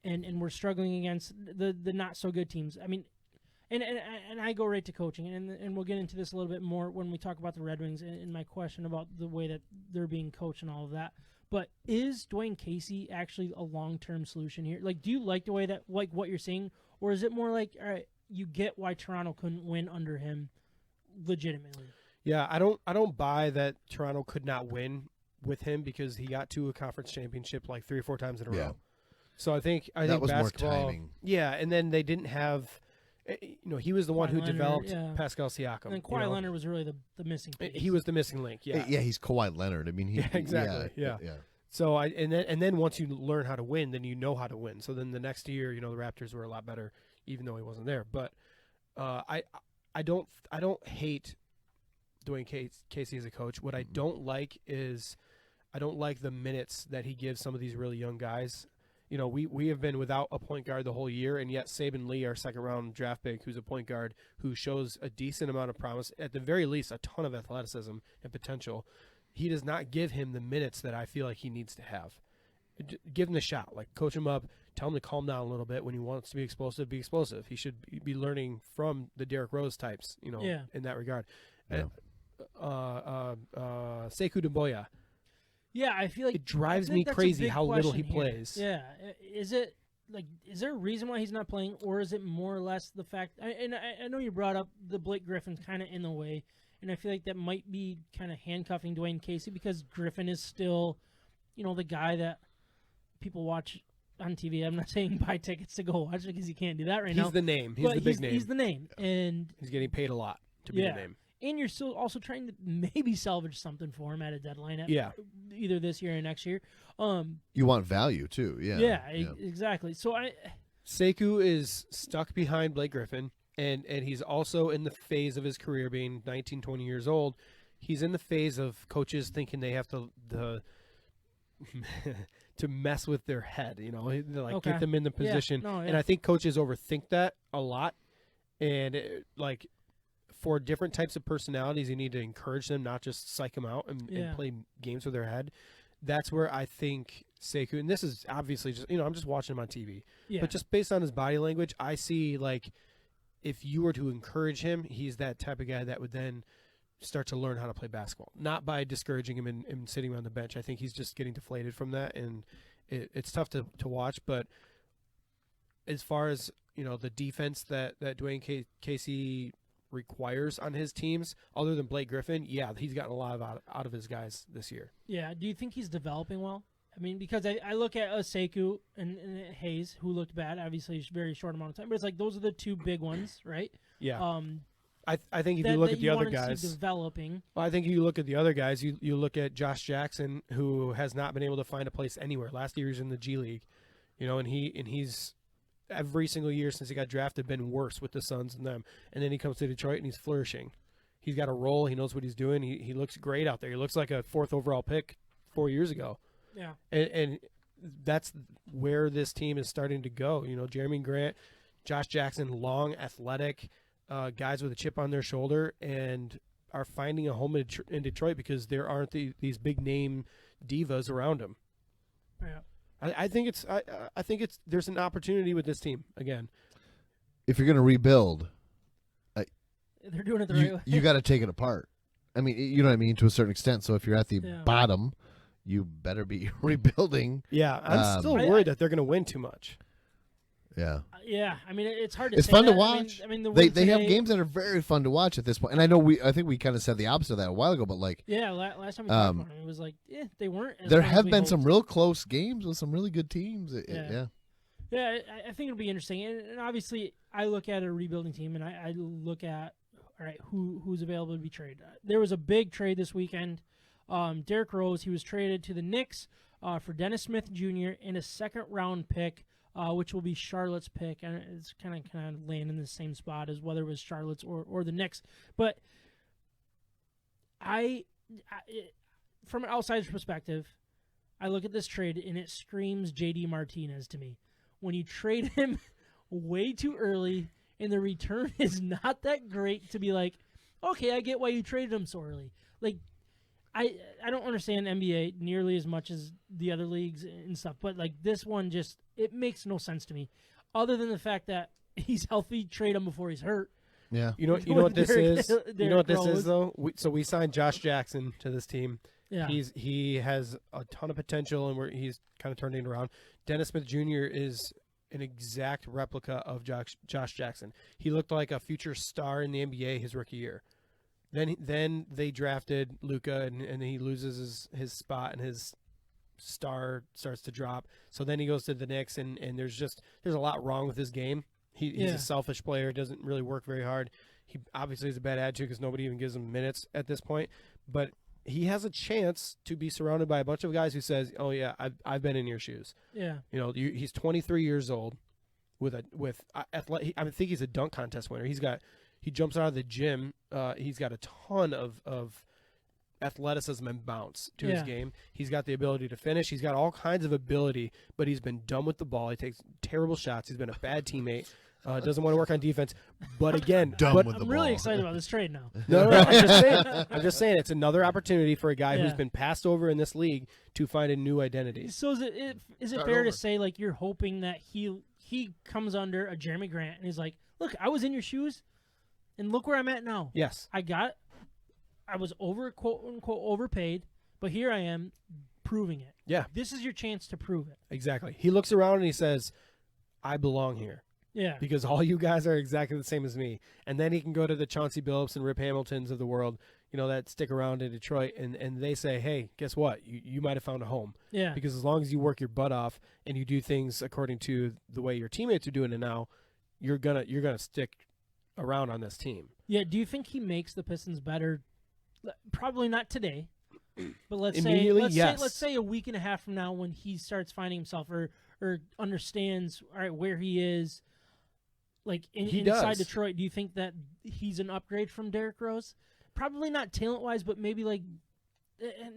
And we're struggling against the not so good teams. I mean, and I go right to coaching, and we'll get into this a little bit more when we talk about the Red Wings and my question about the way that they're being coached and all of that. But is Dwayne Casey actually a long-term solution here? Like, do you like the way that what you're seeing, or is it more like, all right, you get why Toronto couldn't win under him, legitimately? Yeah, I don't buy that Toronto could not win with him because he got to a conference championship like 3 or 4 times in a row. So I think that was basketball, more timing. Yeah, and then they didn't have, he was the one Kawhi who Leonard, developed yeah. Pascal Siakam. And then Kawhi Leonard was really the missing piece. He was the missing link. Yeah, Yeah, he's Kawhi Leonard. I mean, Yeah, exactly, yeah. So and then once you learn how to win, then you know how to win. So then the next year, the Raptors were a lot better, even though he wasn't there. But I don't hate Dwayne Casey as a coach. What I don't like is I don't like the minutes that he gives some of these really young guys. We have been without a point guard the whole year, and yet Saban Lee, our second-round draft pick, who's a point guard who shows a decent amount of promise, at the very least a ton of athleticism and potential, he does not give him the minutes that I feel like he needs to have. give him the shot. Like, coach him up. Tell him to calm down a little bit. When he wants to be explosive, be explosive. He should be learning from the Derrick Rose types, in that regard. Yeah. Sekou Doumbouya. Yeah, I feel like It drives I think me that's a crazy big how little he question here. plays. Yeah, is it like is there a reason why he's not playing, or is it more or less the fact? I know you brought up the Blake Griffin's kind of in the way, and I feel like that might be kind of handcuffing Dwayne Casey because Griffin is still, the guy that people watch on TV. I'm not saying buy tickets to go watch it because he can't do that right now. He's the name. He's the big name. He's the name, and he's getting paid a lot to be the name. And you're still also trying to maybe salvage something for him at a deadline, either this year or next year. You want value too, yeah. Exactly. So Sekou is stuck behind Blake Griffin, and he's also in the phase of his career, being 19, 20 years old. He's in the phase of coaches thinking they have to to mess with their head, get them in the position. And I think coaches overthink that a lot, and for different types of personalities, you need to encourage them, not just psych them out and play games with their head. That's where I think Sekou, and this is obviously just, I'm just watching him on TV. Yeah. But just based on his body language, I see, if you were to encourage him, he's that type of guy that would then start to learn how to play basketball. Not by discouraging him and sitting him on the bench. I think he's just getting deflated from that, and it's tough to watch. But as far as, the defense that Dwayne Casey requires on his teams, other than Blake Griffin, he's gotten a lot out of his guys this year. Yeah, do you think he's developing well? I mean, because I look at Sekou and Hayes, who looked bad, obviously very short amount of time, but it's like those are the two big ones, right? Yeah. I think if you look at the other guys, developing. Well, I think if you look at the other guys, you look at Josh Jackson, who has not been able to find a place anywhere. Last year he was in the G League, and he's every single year since he got drafted been worse with the Suns and them. And then he comes to Detroit and he's flourishing. He's got a role. He knows what he's doing. He looks great out there. He looks like a 4th overall pick 4 years ago. Yeah. And that's where this team is starting to go. Jeremy Grant, Josh Jackson, long, athletic guys with a chip on their shoulder, and are finding a home in Detroit because there aren't these big name divas around them. Yeah. I think there's an opportunity with this team again. If you're going to rebuild, they're doing it the right way. You got to take it apart. I mean, you know what I mean, to a certain extent. So if you're at the bottom, you better be rebuilding. Yeah, I'm still worried that they're going to win too much. Yeah. Yeah, I mean, it's hard to It's say fun that. to watch. I mean they have games that are very fun to watch at this point. And I think we kind of said the opposite of that a while ago, but last time we talked about it was like, they weren't. There have been some real close games with some really good teams. Yeah, I think it'll be interesting. And obviously, I look at a rebuilding team, and I look at, all right, who's available to be traded. There was a big trade this weekend. Derrick Rose, he was traded to the Knicks for Dennis Smith Jr. and a second-round pick, which will be Charlotte's pick, and it's kind of laying in the same spot as whether it was Charlotte's or the Knicks. But I from an outsider's perspective, I look at this trade and it screams J.D. Martinez to me. When you trade him way too early and the return is not that great, to be like, okay, I get why you traded him so early. Like, I don't understand NBA nearly as much as the other leagues and stuff, but like this one it makes no sense to me, other than the fact that he's healthy, trade him before he's hurt. Yeah. You know what this is? You know what this is though? We signed Josh Jackson to this team. Yeah. He has a ton of potential, and he's kind of turning it around. Dennis Smith Jr. is an exact replica of Josh Jackson. He looked like a future star in the NBA his rookie year. Then they drafted Luka, and he loses his spot, and his star starts to drop. So then he goes to the Knicks, and there's a lot wrong with his game. He's a selfish player, doesn't really work very hard. He obviously has a bad attitude because nobody even gives him minutes at this point. But he has a chance to be surrounded by a bunch of guys who says, "Oh yeah, I've been in your shoes." Yeah. He's 23 years old with athletic. I think he's a dunk contest winner. He jumps out of the gym. He's got a ton of athleticism and bounce to his game. He's got the ability to finish. He's got all kinds of ability, but he's been dumb with the ball. He takes terrible shots. He's been a bad teammate. Doesn't want to work on defense. But again, Dumb but with the I'm really ball. excited about this trade now. no, I'm just saying it's another opportunity for a guy who's been passed over in this league to find a new identity. So is it Start fair over. to say like you're hoping that he comes under a Jeremy Grant and he's like, look, I was in your shoes, and look where I'm at now. Yes. I was quote unquote overpaid, but here I am proving it. Yeah. This is your chance to prove it. Exactly. He looks around and he says, I belong here. Yeah. Because all you guys are exactly the same as me. And then he can go to the Chauncey Billups and Rip Hamiltons of the world, that stick around in Detroit, and they say, hey, guess what? You might have found a home. Yeah. Because as long as you work your butt off and you do things according to the way your teammates are doing it now, you're gonna stick around on this team. Yeah. Do you think he makes the Pistons better? Probably not today. But let's Immediately, say yes. let's say a week and a half from now when he starts finding himself or understands all right where he is, like inside does. Detroit. Do you think that he's an upgrade from Derrick Rose? Probably not talent wise, but maybe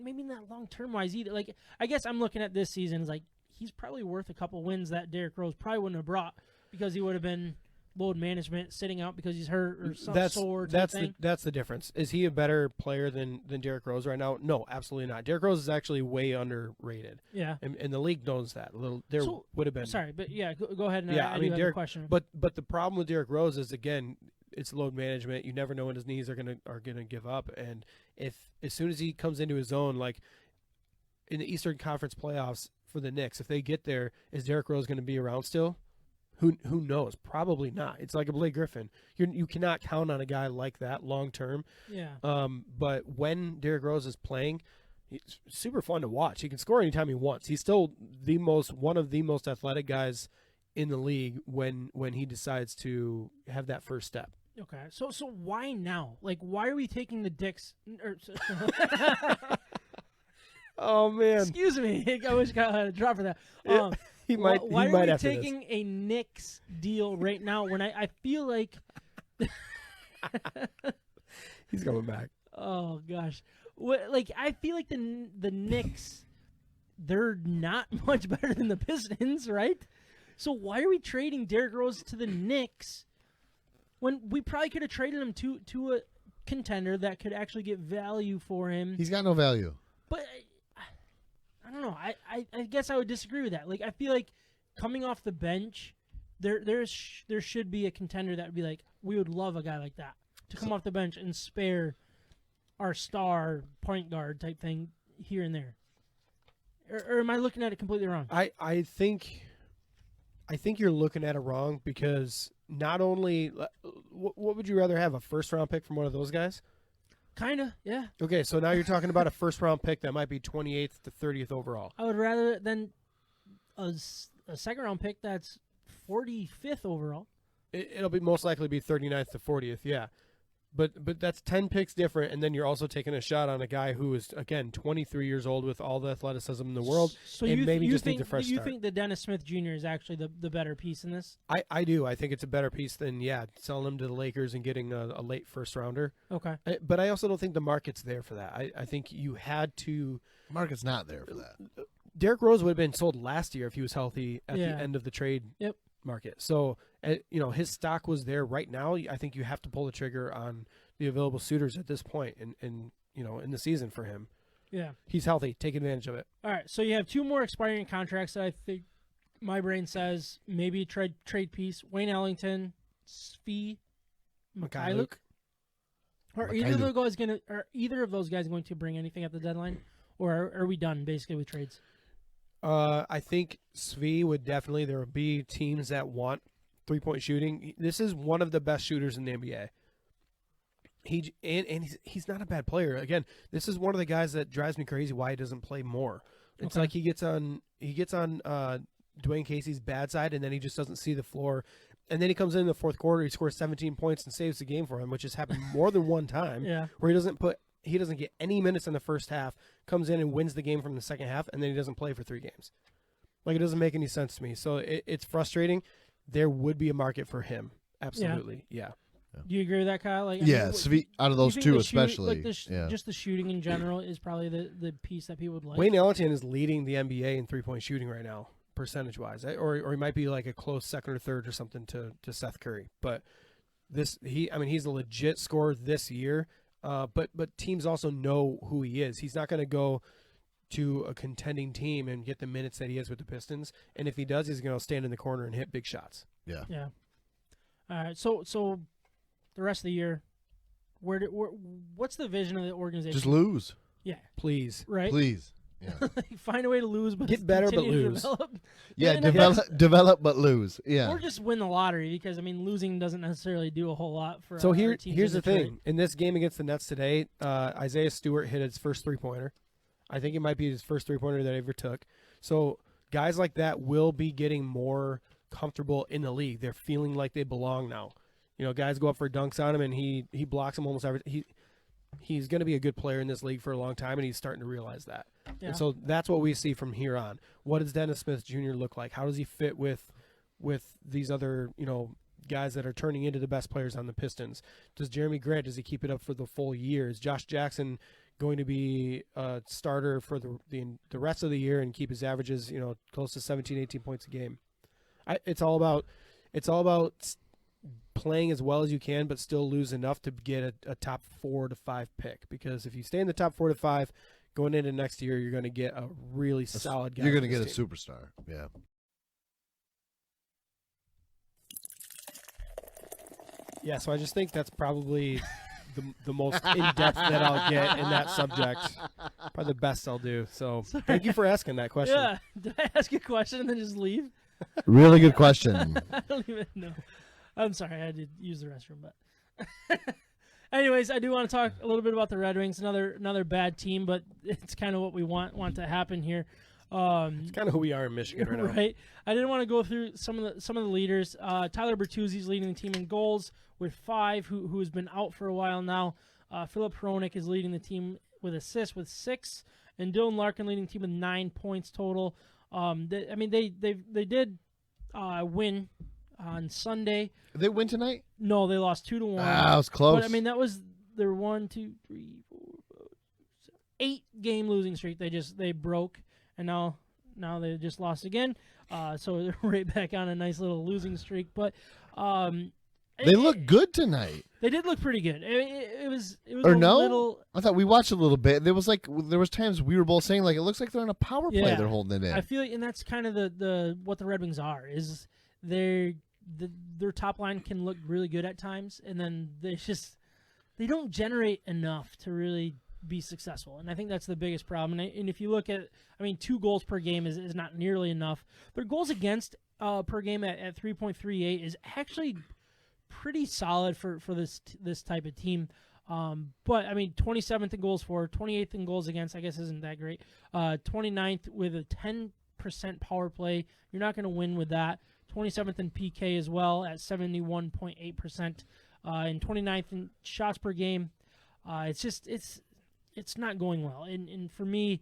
maybe not long term wise either. Like I guess I'm looking at this season as like he's probably worth a couple wins that Derrick Rose probably wouldn't have brought because he would have been load management, sitting out because he's hurt or some sore type thing. That's the difference. Is he a better player than Derrick Rose right now? No, absolutely not. Derrick Rose is actually way underrated. Yeah. And the league knows that. There would have been. Sorry, but yeah, go ahead. And Yeah, I I mean, do have a Derrick. question. But the problem with Derrick Rose is again, it's load management. You never know when his knees are gonna give up, and if as soon as he comes into his own, like in the Eastern Conference playoffs for the Knicks, if they get there, is Derrick Rose going to be around still? Who knows? Probably not. It's like a Blake Griffin. You cannot count on a guy like that long term. Yeah. But when Derrick Rose is playing, he's super fun to watch. He can score anytime he wants. He's still one of the most athletic guys in the league when he decides to have that first step. Okay. So why now? Like, why are we taking the dicks? Oh man, Excuse me. I wish I had a drop for that. he might. Why he might are we after this. taking a Knicks deal right now when I feel like? He's coming back. Oh gosh, I feel like the Knicks, they're not much better than the Pistons, right? So why are we trading Derrick Rose to the Knicks when we probably could have traded him to a contender that could actually get value for him? He's got no value. But I don't know. I guess I would disagree with that. Like I feel like coming off the bench, there should be a contender that would be like, we would love a guy like that to come off the bench and spare our star point guard type thing here and there. Or am I looking at it completely wrong? I think you're looking at it wrong because not only what would you rather have, a first round pick from one of those guys? Kinda, yeah. Okay, so now you're talking about a first round pick that might be 28th to 30th overall. I would rather than a second round pick that's 45th overall. It'll be most likely be 39th to 40th, yeah. But that's 10 picks different, and then you're also taking a shot on a guy who is, again, 23 years old with all the athleticism in the world, So and maybe just think, needs a fresh you start. think that Dennis Smith Jr. is actually the better piece in this? I do. I think it's a better piece than, selling him to the Lakers and getting a late first-rounder. Okay. But I also don't think the market's there for that. I think you had to – Market's not there for that. Derrick Rose would have been sold last year if he was healthy at Yeah. the end of the trade Yep. market. So, his stock was there. Right now, I think you have to pull the trigger on the available suitors at this point in the season for him. Yeah. He's healthy. Take advantage of it. All right. So you have two more expiring contracts that I think my brain says maybe trade piece. Wayne Ellington, Svi Mikhailuk. Are either of those guys going to bring anything at the deadline, or are we done basically with trades? I think Svi would definitely. There will be teams that want 3-point shooting. This is one of the best shooters in the NBA. He's not a bad player. Again, this is one of the guys that drives me crazy why he doesn't play more. It's like he gets on Dwayne Casey's bad side, and then he just doesn't see the floor. And then he comes in the fourth quarter, he scores 17 points and saves the game for him, which has happened more than one time. Yeah. Where he doesn't get any minutes in the first half, comes in and wins the game from the second half, and then he doesn't play for 3 games. Like, it doesn't make any sense to me. So it's frustrating. There would be a market for him. Absolutely. Yeah. Do you agree with that, Kyle? Like, Svi, out of those you think two the shooting- especially. just the shooting in general is probably the piece that people would like. Wayne Ellington is leading the NBA in 3-point shooting right now. percentage-wise, or he might be like a close second or third or something to Seth Curry. But he's a legit scorer this year. But teams also know who he is. He's not going to go to a contending team and get the minutes that he is with the Pistons. And if he does, he's going to stand in the corner and hit big shots. Yeah. Yeah. All right. So the rest of the year, what's the vision of the organization? Just lose. Yeah. Please. Right. Please. Yeah. Find a way to lose, but get better, but continue to lose. Develop. Yeah. And Develop, but lose. Yeah. Or just win the lottery, because I mean, losing doesn't necessarily do a whole lot for. So our here's teams the thing. In this game against the Nets today, Isaiah Stewart hit his first 3-pointer. I think it might be his first 3-pointer that he ever took. So guys like that will be getting more comfortable in the league. They're feeling like they belong now. You know, guys go up for dunks on him, and he blocks them almost every. He's going to be a good player in this league for a long time, and he's starting to realize that. Yeah. And so that's what we see from here on. What does Dennis Smith Jr. look like? How does he fit with these other, guys that are turning into the best players on the Pistons? Does Jeremy Grant, does he keep it up for the full year? Is Josh Jackson going to be a starter for the rest of the year and keep his averages, close to 17, 18 points a game? It's all about playing as well as you can, but still lose enough to get a top 4 to 5 pick. Because if you stay in the top 4 to 5 going into next year, you're going to get a really solid guy. You're going to get a superstar. Yeah. Yeah, so I just think that's probably the most in-depth that I'll get in that subject. Probably the best I'll do. So thank you for asking that question. Yeah. Did I ask a question and then just leave? Really good question. I don't even know. I'm sorry, I had to use the restroom, but anyways, I do want to talk a little bit about the Red Wings. Another bad team, but it's kind of what we want to happen here. It's kind of who we are in Michigan right now. Right. I didn't want to go through some of the leaders. Tyler Bertuzzi's leading the team in goals with 5, who has been out for a while now. Philip Hronik is leading the team with assists with 6, and Dylan Larkin leading the team with 9 points total. They did win on Sunday. They win tonight? No, they lost 2-1. Ah, it was close. But I mean, that was their 1, 2, 3, 4, 5, 6, 8-game losing streak. They broke, and now they just lost again. So they're right back on a nice little losing streak. But they look good tonight. They did look pretty good. It was or a no? little. I thought we watched a little bit. There was times we were both saying it looks like they're on a power play. Yeah. They're holding it in. I feel like, and that's kind of the what the Red Wings are, is their top line can look really good at times, and then they don't generate enough to really be successful. And I think that's the biggest problem. And if you look at, 2 goals per game is not nearly enough. Their goals against per game at 3.38 is actually pretty solid for this type of team. But 27th in goals for, 28th in goals against, I guess isn't that great. 29th with a 10% power play. You're not going to win with that. 27th in PK as well at 71.8%. And 29th in shots per game. It's not going well. And for me,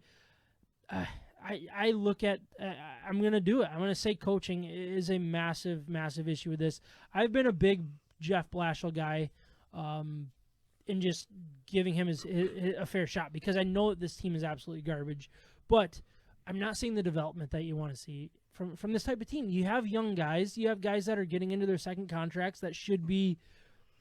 I look at I'm going to do it. I'm going to say coaching is a massive, massive issue with this. I've been a big Jeff Blashill guy in just giving him a fair shot, because I know that this team is absolutely garbage. But I'm not seeing the development that you want to see from this type of team. You have young guys. You have guys that are getting into their second contracts that should be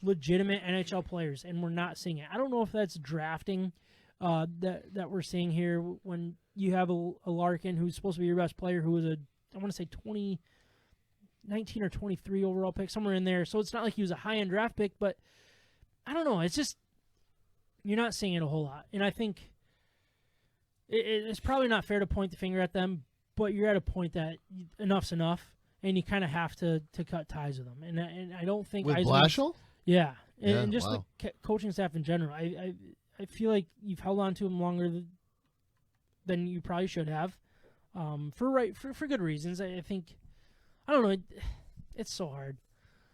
legitimate NHL players, and we're not seeing it. I don't know if that's drafting that we're seeing here, when you have a Larkin who's supposed to be your best player, who was I want to say 2019 or 23 overall pick, somewhere in there. So it's not like he was a high-end draft pick, but I don't know. It's just you're not seeing it a whole lot. And I think it's probably not fair to point the finger at them, but you're at a point that enough's enough, and you kind of have to cut ties with them. And I don't think with Blashill? Yeah. Yeah, and just wow. the coaching staff in general. I feel like you've held on to him longer than you probably should have, for good reasons. I think, I don't know. It's so hard.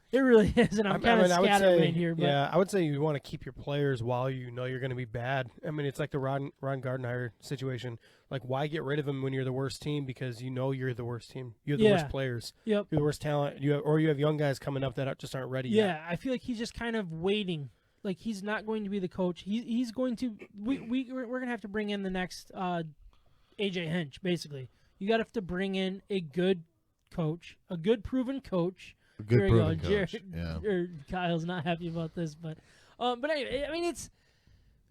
It really is, and I'm kind of scatterbrained here. But yeah, I would say you want to keep your players while you know you're going to be bad. It's like the Ron Gardenhire situation. Like, why get rid of him when you're the worst team? Because you know you're the worst team. You're the worst players. Yep. You're the worst talent. You have young guys coming up that just aren't ready yet. Yeah, I feel like he's just kind of waiting. Like, he's not going to be the coach. He's going to. We're going to have to bring in the next AJ Hinch, basically. You got to have to bring in a good coach, a good proven coach. A good Here we proven go. coach. Jared, Yeah. or Kyle's not happy about this, but anyway, I mean, it's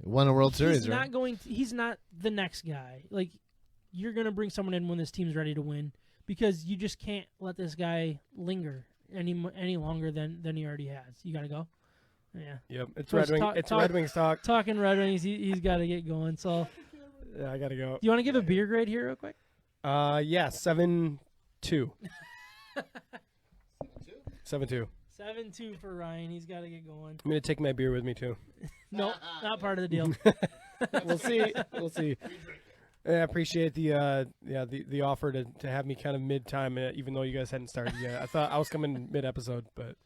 Won a World Series, he's right? not going. He's not the next guy. Like, you're gonna bring someone in when this team's ready to win, because you just can't let this guy linger any longer than he already has. You gotta go. Yeah. Yep. It's First, Red Wing. It's Red Wings talk. Talking Red Wings, he's got to get going. So, Yeah, I gotta go. do you want to give a beer grade here, real quick? Yeah, 7-2. 7-2. 7-2 for Ryan. He's got to get going. I'm gonna take my beer with me too. Nope, not part of the deal. We'll see. We'll see. I appreciate the offer to have me kind of mid-time, even though you guys hadn't started yet. I thought I was coming mid-episode, but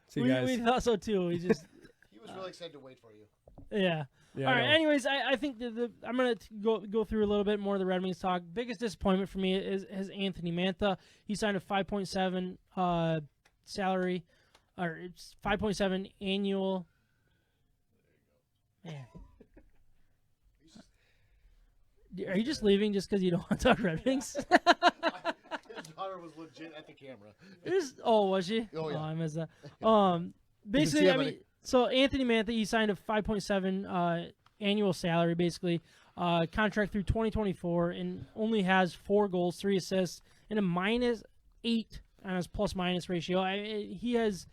see you guys. We thought so too. We just He was really excited to wait for you. yeah. Yeah, All I right. know. Anyways, I think I'm gonna go through a little bit more of the Red Wings talk. Biggest disappointment for me is Anthony Mantha. He signed a 5.7 salary, or it's 5.7 annual. Man, are you just leaving just because you don't want to talk Red Wings? His daughter was legit at the camera. Was she? Oh, yeah. I missed that. see Basically, it, I buddy. mean, so Anthony Mantha, he signed a 5.7 annual salary, basically, contract through 2024, and only has 4 goals, 3 assists, and a -8 on his plus-minus ratio. He was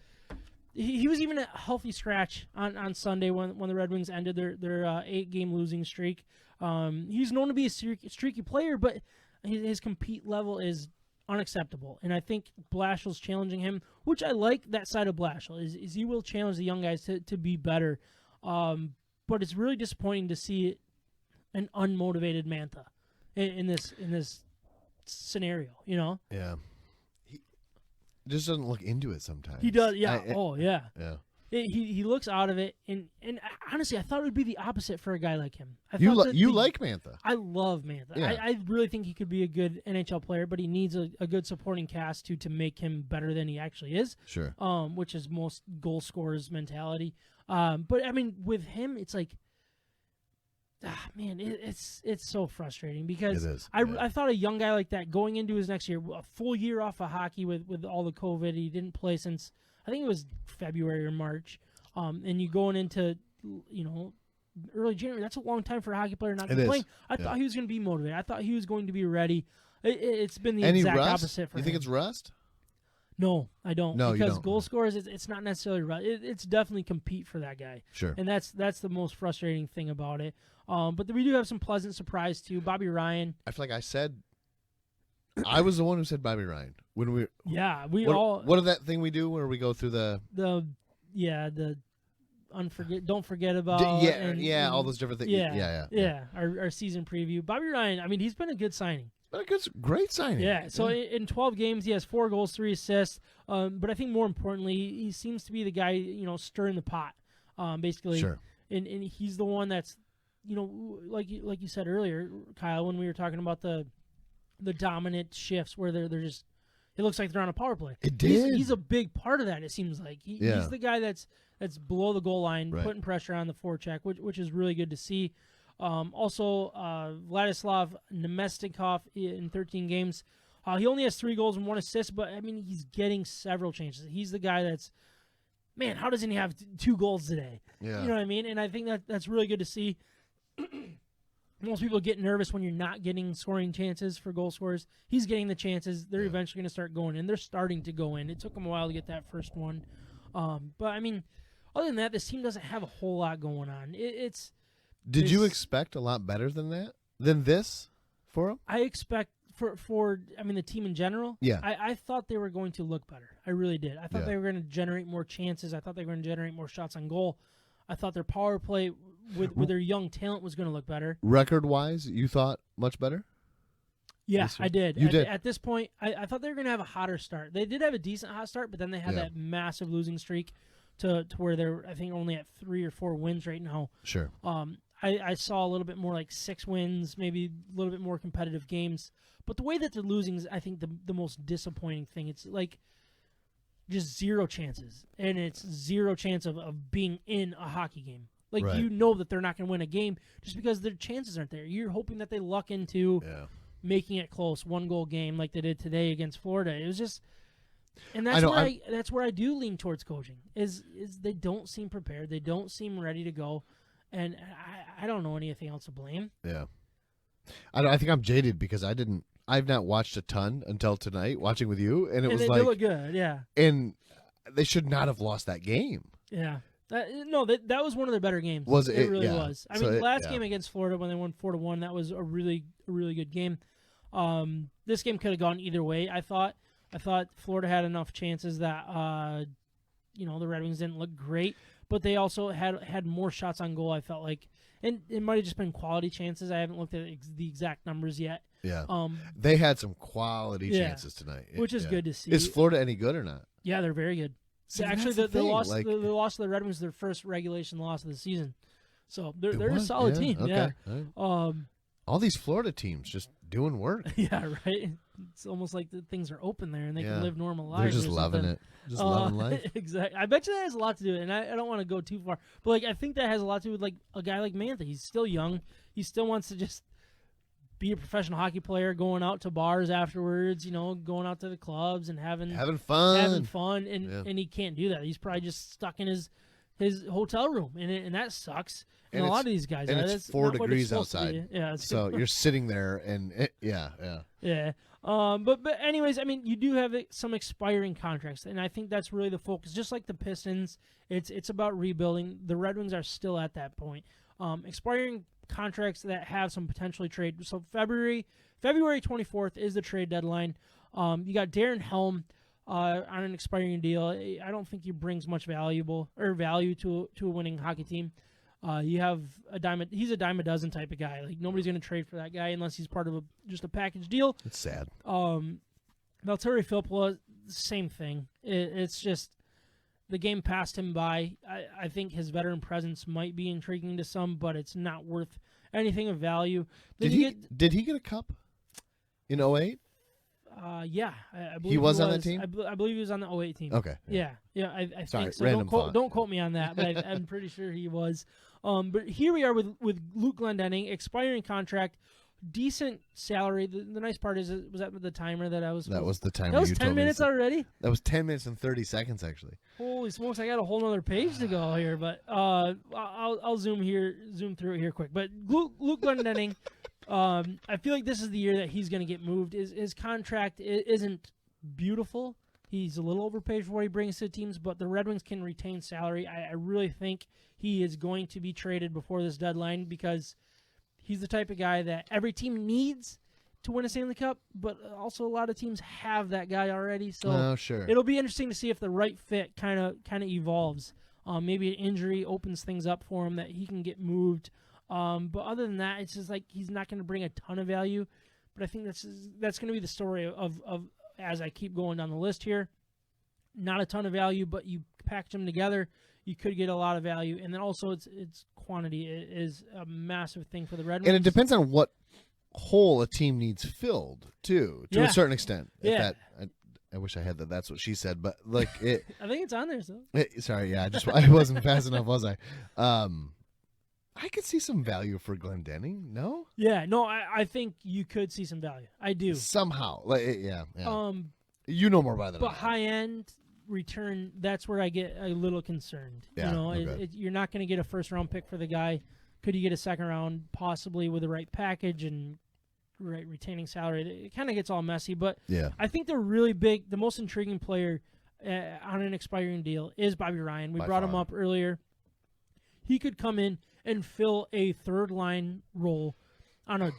even a healthy scratch on Sunday when the Red Wings ended their 8-game losing streak. He's known to be a streaky player, but his compete level is unacceptable. And I think Blashill's challenging him, which I like that side of Blashill, is he will challenge the young guys to be better. But it's really disappointing to see an unmotivated Mantha in this scenario, you know? Yeah. He just doesn't look into it sometimes. He does, yeah. Yeah. He looks out of it, and honestly, I thought it would be the opposite for a guy like him. You like Mantha. I love Mantha. Yeah. I really think he could be a good NHL player, but he needs a good supporting cast to make him better than he actually is. Sure. Which is most goal scorers' mentality. But I mean, with him, it's like, man, it's so frustrating because It is, I thought a young guy like that going into his next year, a full year off of hockey with all the COVID, he didn't play since I think it was February or March, and you going into early January. That's a long time for a hockey player not to be playing. I thought he was going to be motivated. I thought he was going to be ready. It's been the exact opposite for him. You think it's rust? No, I don't. No, you because don't. goal scorers, it's not necessarily right. It's definitely compete for that guy. Sure. And that's the most frustrating thing about it. But we do have some pleasant surprise too. Bobby Ryan. I feel like I was the one who said Bobby Ryan when we. Yeah, What is that thing we do where we go through the don't forget about all those different things. Yeah. Our season preview. Bobby Ryan. I mean, he's been a good signing. But a great signing. Yeah. So in 12 games, he has 4 goals, 3 assists. But I think more importantly, he seems to be the guy stirring the pot. Basically. Sure. And he's the one that's like you said earlier, Kyle, when we were talking about the dominant shifts where they're just, it looks like they're on a power play. It did. He's a big part of that. It seems like he's the guy that's below the goal line, right, putting pressure on the forecheck, which is really good to see. Also, Vladislav Nemestikov in 13 games. He only has 3 goals and 1 assist, but I mean he's getting several chances. He's the guy that's, man, how doesn't he have 2 goals today? Yeah. You know what I mean? And I think that's really good to see. Most people get nervous when you're not getting scoring chances for goal scorers. He's getting the chances. They're eventually going to start going in. They're starting to go in. It took them a while to get that first one. But, I mean, other than that, this team doesn't have a whole lot going on. Did you expect a lot better than that? Than this for him? I expect for the team in general, yeah. I thought they were going to look better. I really did. I thought they were going to generate more chances. I thought they were going to generate more shots on goal. I thought their power play with their young talent was going to look better. Record-wise, you thought much better? Yeah, I did. You did. At this point, I thought they were going to have a hotter start. They did have a decent hot start, but then they had that massive losing streak to where they're, I think, only at 3 or 4 wins right now. Sure. I saw a little bit more like 6 wins, maybe a little bit more competitive games. But the way that they're losing is, I think, the most disappointing thing. It's like just 0 chances, and it's 0 chance of being in a hockey game. Like, right, you know that they're not going to win a game just because their chances aren't there. You're hoping that they luck into making it close, 1-goal game like they did today against Florida. It was just, and that's that's where I do lean towards coaching. Is they don't seem prepared, they don't seem ready to go, and I don't know anything else to blame. Yeah, I think I'm jaded because I've not watched a ton until tonight, watching with you, and they look good, yeah. And they should not have lost that game. Yeah. That was one of their better games. Was it? It really yeah. was. I So mean, last game against Florida when they won 4-1, that was a really good game. This game could have gone either way. I thought Florida had enough chances that the Red Wings didn't look great, but they also had more shots on goal. I felt like, and it might have just been quality chances. I haven't looked at the exact numbers yet. Yeah. They had some quality chances tonight, which is good to see. Is Florida any good or not? Yeah, they're very good. See, actually, the loss to the Red Wings is their first regulation loss of the season, so they're a solid team. Okay. Yeah. Right. All these Florida teams just doing work. Yeah, right. It's almost like things are open there and they can live normal lives. They're just loving it, just loving life. Exactly. I bet you that has a lot to do with it, and I don't want to go too far, but I think that has a lot to do with a guy like Mantha. He's still young. He still wants to just be a professional hockey player, going out to bars afterwards, going out to the clubs and having fun, and he can't do that. He's probably just stuck in his hotel room, and that sucks. And a lot of these guys, it's 4 degrees outside. Yeah, so you're sitting there, and yeah. But anyways, I mean, you do have some expiring contracts, and I think that's really the focus. Just like the Pistons, it's about rebuilding. The Red Wings are still at that point. Expiring contracts that have some potentially trade. So February 24th is the trade deadline. You got Darren Helm on an expiring deal. I don't think he brings much value to a winning hockey team. You have he's a dime a dozen type of guy. Like, nobody's going to trade for that guy unless he's part of just a package deal. It's sad. Valtteri Filppula, same thing. It's just the game passed him by. I think his veteran presence might be intriguing to some, but it's not worth anything of value. Did he get a cup in 08? Yeah, I believe he was on that team. I believe he was on the 08 team. Okay. Yeah. I Sorry, think so. random Don't quote me on that, but I'm pretty sure he was. But here we are with Luke Glendenning, expiring contract, decent salary. The nice part is, was that the timer that I was? That was the timer. That was you 10 told minutes me already. That was 10 minutes and 30 seconds actually. Holy smokes! I got a whole other page to go here, but I'll zoom through it here quick. But Luke Glendenning. I feel like this is the year that he's going to get moved. His contract isn't beautiful. He's a little overpaid for what he brings to teams, but the Red Wings can retain salary. I really think he is going to be traded before this deadline because he's the type of guy that every team needs to win a Stanley Cup, but also a lot of teams have that guy already. So sure. It'll be interesting to see if the right fit kind of evolves. Maybe an injury opens things up for him that he can get moved. But other than that, it's just like he's not going to bring a ton of value. But I think that's going to be the story of as I keep going down the list here. Not a ton of value, but you package them together, you could get a lot of value. And then also it's quantity is a massive thing for the Red Wings. And it depends on what hole a team needs filled too, to a certain extent. I wish I had that. That's what she said, but like it. I think it's on there. So sorry, yeah, I wasn't fast enough, was I? I could see some value for Glendenning. No. Yeah, no, I think you could see some value. I do somehow. Yeah. You know more about that. But high end return, that's where I get a little concerned. Yeah, you're not going to get a first round pick for the guy. Could you get a second round, possibly with the right package and right retaining salary? It kind of gets all messy. But yeah, I think the most intriguing player on an expiring deal is Bobby Ryan. We brought him up earlier. He could come in and fill a third line role on a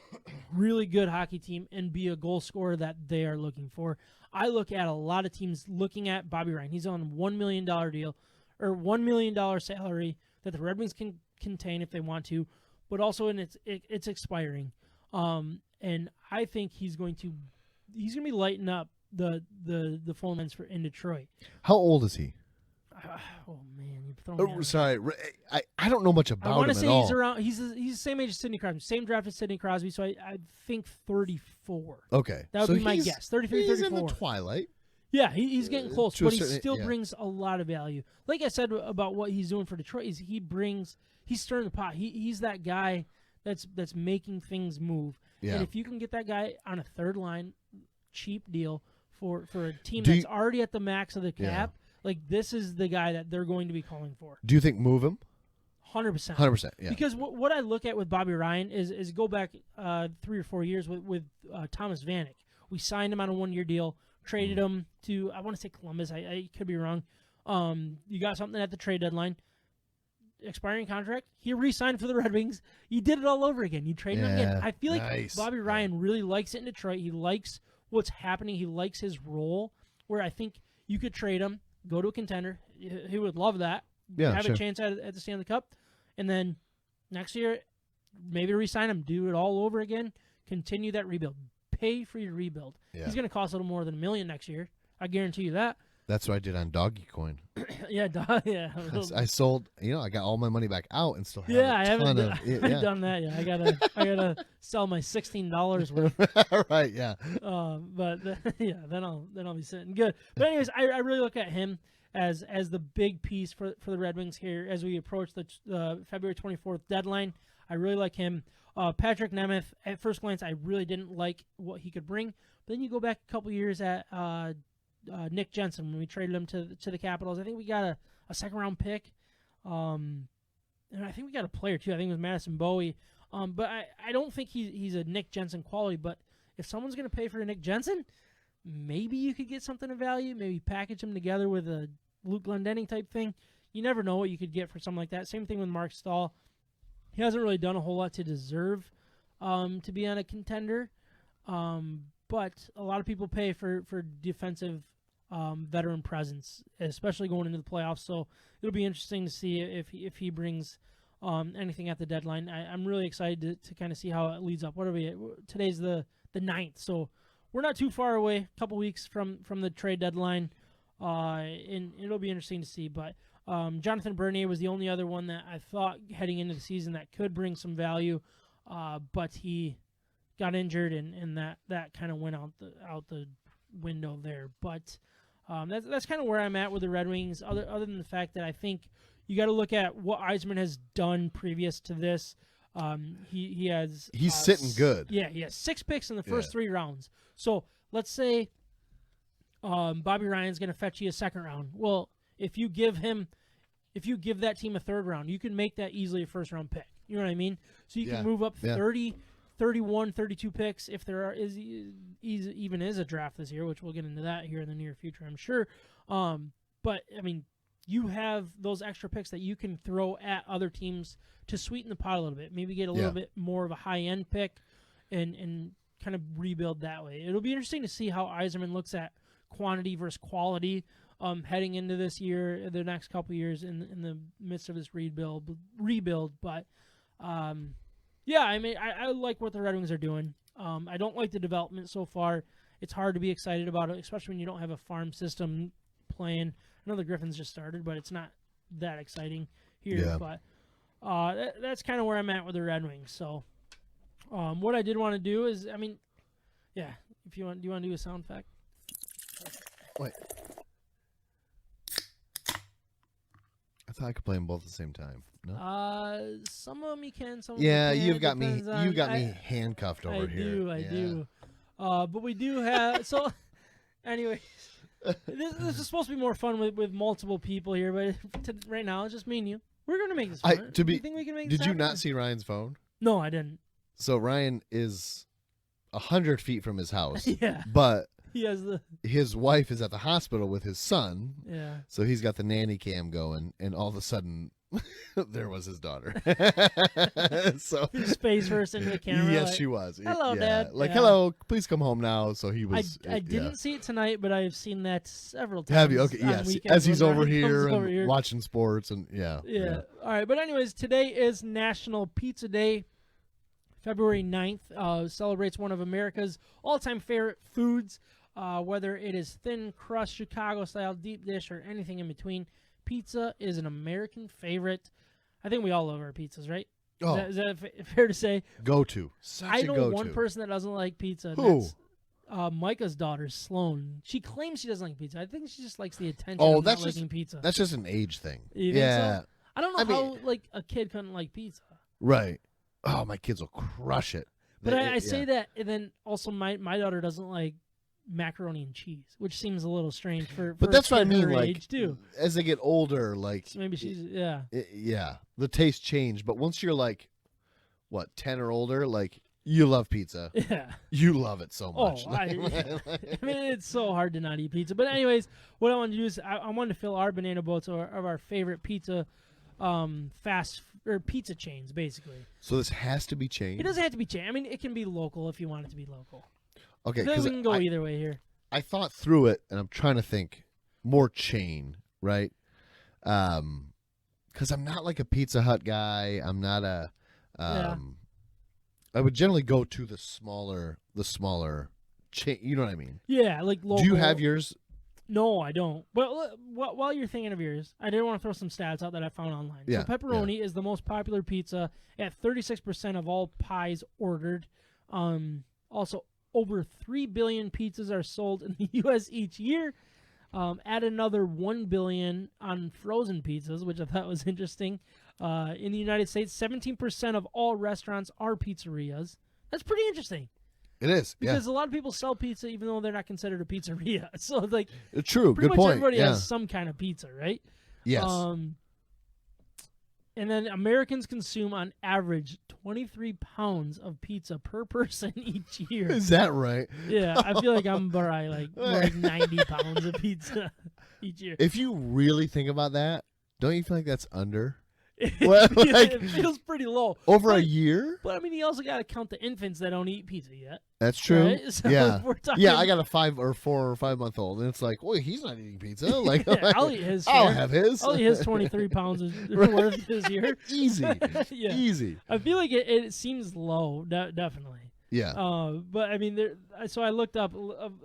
really good hockey team and be a goal scorer that they are looking for. I look at a lot of teams looking at Bobby Ryan. He's on a $1 million deal or $1 million salary that the Red Wings can contain if they want to, but also it's expiring. And I think he's going to be lighting up the phone lines in Detroit. How old is he? Oh man, you've thrown me. Sorry, I don't know much about him at all. I want to say he's around. He's the same age as Sidney Crosby, same draft as Sidney Crosby. So I think 34. Okay, that would be my guess. 33, 34. He's in the twilight. Yeah, he's getting close, but he still brings a lot of value. Like I said about what he's doing for Detroit, he's stirring the pot. He's that guy that's making things move. Yeah. And if you can get that guy on a third line, cheap deal for a team Do that's you- already at the max of the Yeah. cap, like this is the guy that they're going to be calling for. Do you think move him? 100%. 100%. Yeah. Because what I look at with Bobby Ryan is go back 3 or 4 years with Thomas Vanek. We signed him on a 1-year deal, traded him to, I want to say Columbus. I could be wrong. You got something at the trade deadline. Expiring contract. He re-signed for the Red Wings. You did it all over again. You traded him again. I feel like nice. Bobby Ryan really likes it in Detroit. He likes what's happening. He likes his role, where I think you could trade him, go to a contender. He would love that. Yeah, have sure. a chance at the Stanley Cup. And then next year, maybe re-sign him, do it all over again, continue that rebuild. Pay for your rebuild. Yeah. He's going to cost a little more than $1 million next year. I guarantee you that. That's what I did on Doggy Coin. Yeah, yeah. I sold, I got all my money back out and still have Yeah, a I ton haven't of it. Yeah. done that yet. I gotta sell my $16 worth. Right, yeah. But then I'll be sitting good. But anyways, I really look at him as the big piece for the Red Wings here as we approach the February 24th deadline. I really like him. Patrick Nemeth, at first glance, I really didn't like what he could bring. But then you go back a couple years at Nick Jensen when we traded him to the Capitals. I think we got a second-round pick. And I think we got a player, too. I think it was Madison Bowie. But I don't think he's a Nick Jensen quality. But if someone's going to pay for a Nick Jensen, maybe you could get something of value. Maybe package him together with a Luke Glendenning type thing. You never know what you could get for something like that. Same thing with Mark Stahl. He hasn't really done a whole lot to deserve to be on a contender. But a lot of people pay for defensive veteran presence, especially going into the playoffs. So it'll be interesting to see if he brings anything at the deadline. I'm really excited to kind of see how it leads up. What are we? Today's the 9th, so we're not too far away. A couple weeks from the trade deadline, and it'll be interesting to see. But Jonathan Bernier was the only other one that I thought heading into the season that could bring some value, but he got injured, and that kind of went out the window there. But that's kind of where I'm at with the Red Wings. Other than the fact that I think you got to look at what Yzerman has done previous to this. He's sitting good. Yeah, he has 6 picks in the first 3 rounds. So let's say Bobby Ryan's going to fetch you a second round. Well, if you give that team a third round, you can make that easily a first round pick. You know what I mean? So you can move up 30, 31, 32 picks if there even is a draft this year, which we'll get into that here in the near future, I'm sure. But I mean, you have those extra picks that you can throw at other teams to sweeten the pot a little bit. Maybe get a little bit more of a high-end pick and kind of rebuild that way. It'll be interesting to see how Yzerman looks at quantity versus quality heading into this year, the next couple of years in the midst of this rebuild. But, yeah, I mean, I like what the Red Wings are doing. I don't like the development so far. It's hard to be excited about it, especially when you don't have a farm system playing. I know the Griffins just started, but it's not that exciting here. Yeah. But that's kind of where I'm at with the Red Wings. So what I did want to do is, I mean, yeah, do you want to do a sound effect? Wait. I thought I could play them both at the same time. No. Some of them you can. Some Yeah, of them you you've can't. got me. Depends You on- got me handcuffed over here. I do. But we do have. So, anyway, this is supposed to be more fun with multiple people here, but right now it's just me and you. We're gonna make this fun. Do you think we can make this Did you happen? not see Ryan's phone? No, I didn't. So Ryan is 100 feet from his house. Yeah. But He has his wife is at the hospital with his son. Yeah. So he's got the nanny cam going, and all of a sudden, there was his daughter. So his face first into the camera. Yes, like, she was. Hello, yeah. Dad. Like, Yeah. hello, please come home now. So he was. I didn't see it tonight, but I've seen that several times. Have you? Okay, on yes. weekends As he's when over Ryan comes here over and here. watching sports, and Yeah. All right. But anyways, today is National Pizza Day. February 9th celebrates one of America's all-time favorite foods, whether it is thin crust, Chicago-style, deep dish, or anything in between. Pizza is an American favorite. I think we all love our pizzas, right? Oh, Is that fair to say? go to. Such I a know go-to. one person that doesn't like pizza. and Who? That's Micah's daughter, Sloan. She claims she doesn't like pizza. I think she just likes the attention Oh, of that's not just liking pizza. That's just an age thing. You think Yeah. so? I don't know I how mean- like a kid couldn't like pizza. Right. Oh, my kids will crush it. But I say that, and then also my daughter doesn't like macaroni and cheese, which seems a little strange for. But for that's a what I kid mean. her Like age too. as they get older, like So maybe she's the taste change. But once you're like, what, 10 or older, like you love pizza. Yeah. You love it so Oh, much. I mean, it's so hard to not eat pizza. But anyways, what I wanted to do is I wanted to fill our banana boats of our favorite pizza, pizza chains, basically. So this has to be changed. It doesn't have to be chain. I mean, it can be local if you want it to be local. Okay, Then we because can go either way here. I thought through it, and I'm trying to think more chain, right? Because I'm not like a Pizza Hut guy. I'm not a. I would generally go to the smaller chain. You know what I mean? Yeah, like local. Do you have yours? No, I don't. But while you're thinking of yours, I did want to throw some stats out that I found online. Yeah, So pepperoni is the most popular pizza at 36% of all pies ordered. Also, over 3 billion pizzas are sold in the U.S. each year. Add another 1 billion on frozen pizzas, which I thought was interesting. In the United States, 17% of all restaurants are pizzerias. That's pretty interesting. It is, because a lot of people sell pizza even though they're not considered a pizzeria. So it's like true. Pretty Good much point. everybody yeah. has some kind of pizza, right? Yes. And then Americans consume on average 23 pounds of pizza per person each year. Is that right? Yeah, I feel like I'm probably like 90 pounds of pizza each year. If you really think about that, don't you feel like that's under? It feels pretty low. Over a year? But I mean, you also got to count the infants that don't eat pizza yet. That's true. Right? So yeah. if we're talking, Yeah, I got a 4 or 5 month old, and it's like, well, he's not eating pizza. Like, yeah, I'll eat his. I'll have his. I'll eat his 23 pounds worth this year. Easy. Yeah. Easy. I feel like it seems low, definitely. Yeah. But I mean, so I looked up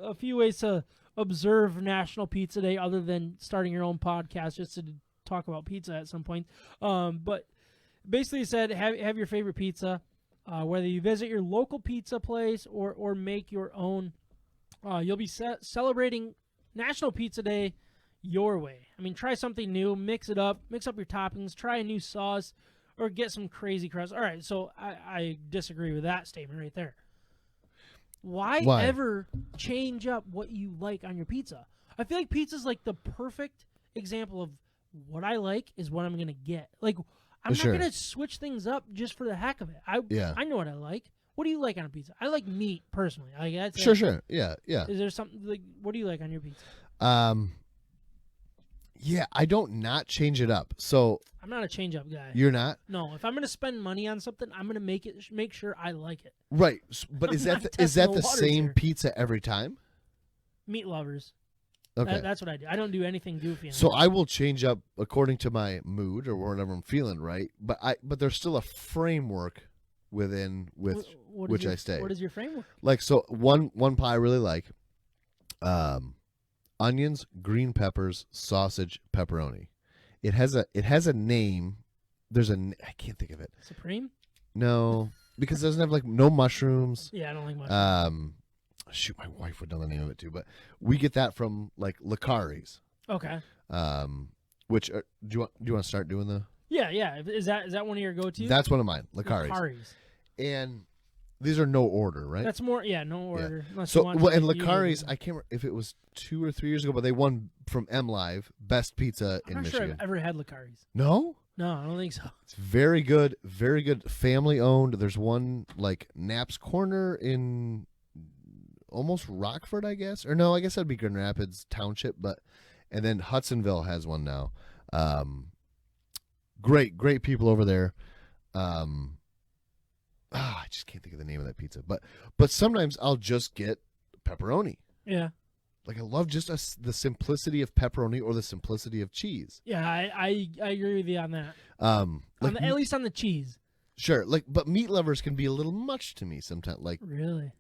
a few ways to observe National Pizza Day other than starting your own podcast just to talk about pizza at some point. But basically, it said have your favorite pizza, whether you visit your local pizza place or make your own. You'll be celebrating National Pizza Day your way. I mean, try something new, mix it up, mix up your toppings, try a new sauce, or get some crazy crust. All right, so I disagree with that statement right there. Why ever change up what you like on your pizza? I feel like pizza's like the perfect example of what I like is what I'm going to get. Like, I'm not going to switch things up just for the heck of it. I know what I like. What do you like on a pizza? I like meat, personally. Like, that's Sure. Yeah. Is there something, like, what do you like on your pizza? Yeah, I don't not change it up. So I'm not a change-up guy. You're not? No, if I'm going to spend money on something, I'm going to make sure I like it. Right. But is that the same pizza every time? Meat lovers. Okay. That's what I do. I don't do anything goofy. So I will change up according to my mood or whatever I'm feeling, right? But there's still a framework within which I stay. What is your framework? Like, so one pie I really like, onions, green peppers, sausage, pepperoni. It has a name. I can't think of it. Supreme? No, because it doesn't have no mushrooms. Yeah, I don't like mushrooms. Shoot, my wife would know the name of it too, but we get that from Lacari's. Okay. Which do you want to start doing the? Yeah. Is that one of your go-tos? That's one of mine, Lacari's. And these are no order, right? That's more, no order. Yeah. So and Lacari's, I can't remember if it was 2 or 3 years ago, but they won from M Live best pizza in Michigan. I'm not sure I've ever had Lacari's. No. No, I don't think so. It's very good, family owned. There's one Knapp's Corner in almost Rockford, I guess, or no, I guess that'd be Grand Rapids Township, and then Hudsonville has one now. Great people over there. I just can't think of the name of that pizza, but sometimes I'll just get pepperoni. Yeah. I love just the simplicity of pepperoni or the simplicity of cheese. Yeah, I agree with you on that. At least on the cheese. Sure, but meat lovers can be a little much to me sometimes. Really?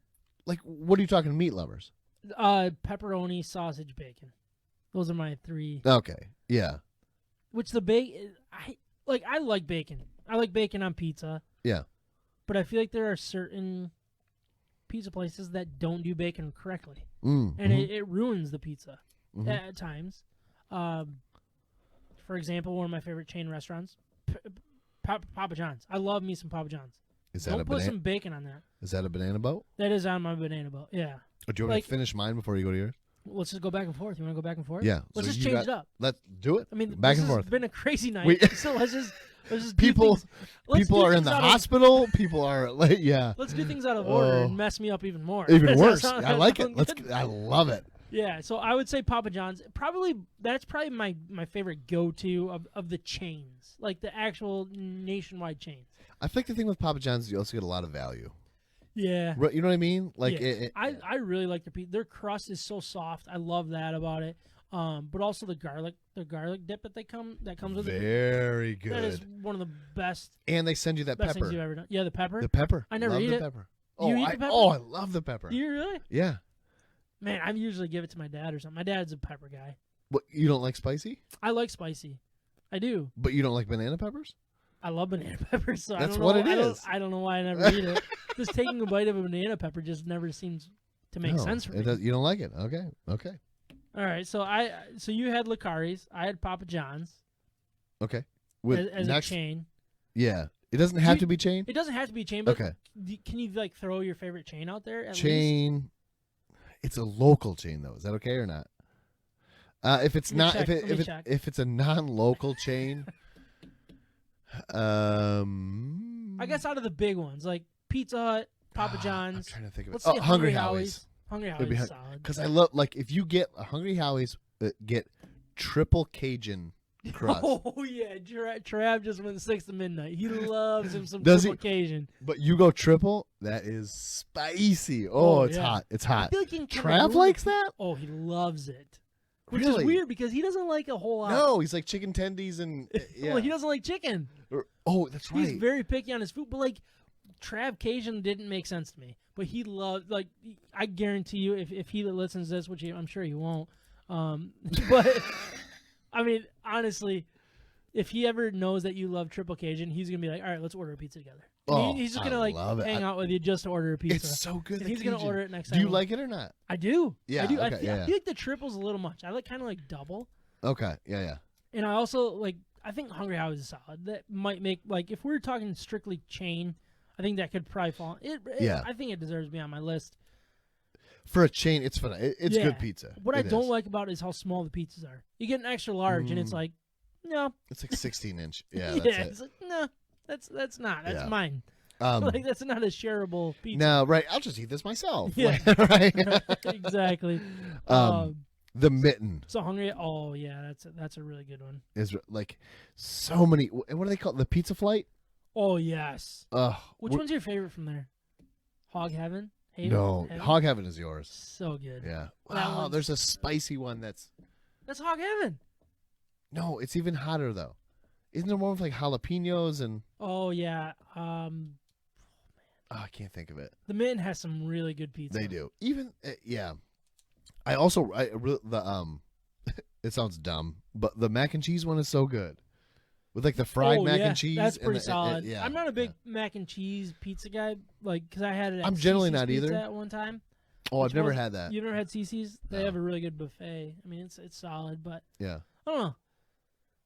What are you talking meat lovers? Pepperoni, sausage, bacon. Those are my 3. Okay, yeah. Which the bacon, I like bacon. I like bacon on pizza. Yeah. But I feel like there are certain pizza places that don't do bacon correctly. And it ruins the pizza at times. For example, one of my favorite chain restaurants, Papa John's. I love me some Papa John's. Is that Don't a put banana? some bacon on that. Is that a banana boat? That is on my banana boat. Yeah. Or do you want me to finish mine before you go to yours? Let's just go back and forth. You want to go back and forth? Yeah. Let's so just you change it up. Let's do it. I mean, back this and forth. has been a crazy night. So let's just people do things, let's people do are in things the out of- hospital. People are like, yeah. Let's do things out of order and mess me up even more. Even Does that worse. sound- I like it. sound good? I love it. Yeah, so I would say Papa John's. That's probably my favorite go-to of the chains, like the actual nationwide chains. I think the thing with Papa John's is you also get a lot of value. Yeah. Right, you know what I mean? Like yeah. I really like their pizza. Their crust is so soft. I love that about it. But also the garlic dip that comes with it. Very good. That is one of the best. And they send you that Best pepper. things you've ever done. Yeah, the pepper. The pepper. I never love eat the it. Pepper. You eat the pepper? I love the pepper. Do you really? Yeah. Man, I usually give it to my dad or something. My dad's a pepper guy. What, you don't like spicy? I like spicy. I do. But you don't like banana peppers? I love banana peppers. So That's I don't what know, it is. I don't know why I never eat it. Just taking a bite of a banana pepper just never seems to make sense for me. You don't like it? Okay. All right, so you had Licari's, I had Papa John's Okay. as a chain. Yeah. It doesn't have to be chain? It doesn't have to be a chain, but Okay. Can you like throw your favorite chain out there? At least? Chain. It's a local chain though. Is that okay or not? If it's not, check. if it's a non-local chain, I guess out of the big ones like Pizza Hut, Papa John's. I'm trying to think of it. Let's say Hungry Howie's. Hungry It'd be Howie's is solid. Because I love, like, if you get a Hungry Howie's, get triple Cajun crust. Oh yeah, Trav just went 6 to midnight. He loves him some Does triple he? Cajun. But you go triple, that is spicy. Oh, it's yeah. hot. It's I hot. feel like you can kinda Trav ruin likes it. that? Oh, he loves it. Which Really? is weird because he doesn't like a whole lot. No, he's like chicken tendies and yeah. Well, he doesn't like chicken. Oh, that's right. He's very picky on his food, but like Trav Cajun didn't make sense to me. But he loved, like, I guarantee you, if he listens to this, which I'm sure he won't, but I mean, honestly, if he ever knows that you love triple Cajun, he's gonna be like, all right, let's order a pizza together. And he's just gonna like hang out with you just to order a pizza. It's so good. And the he's gonna Cajun. order it next Do time. you like it or not? I do. Yeah, I do. okay, I yeah. feel like the triple's a little much. I like kind of like double. Okay. Yeah. And I also like. I think Hungry Howie's is solid. That might make like if we're talking strictly chain, I think that could probably fall. Yeah. I think it deserves to be on my list. For a chain, it's fun. It's Yeah. good pizza. What I It don't is. like about it is how small the pizzas are. You get an extra large, and it's like, no. It's like 16-inch. Yeah, Yeah, that's it. it's like, no, that's not. That's Yeah. mine. Like that's not a shareable pizza. No, right. I'll just eat this myself. Yeah. Right. Exactly. The mitten So Hungry. Oh yeah, that's a really good one. is like so many. What do they call it? The pizza flight? Oh yes. Which Wh- one's your favorite from there? Hog Heaven. No, Heaven? Hog Heaven is yours. So good. Yeah. That Wow, one's- there's a spicy one that's. That's Hog Heaven. No, it's even hotter though. Isn't there one with like jalapenos and? Oh yeah. I can't think of it. The Mitten has some really good pizza. They do. Even yeah. I also it sounds dumb, but the mac and cheese one is so good. With like the fried mac yeah, and cheese. That's and pretty solid. yeah, I'm not a big mac and cheese pizza guy, like because I had it. At I'm generally Cece's not Pizza either. At one time. Oh, I've which never was- had that. You've never had Cece's? They No. have a really good buffet. I mean, it's solid, but Yeah. I don't know.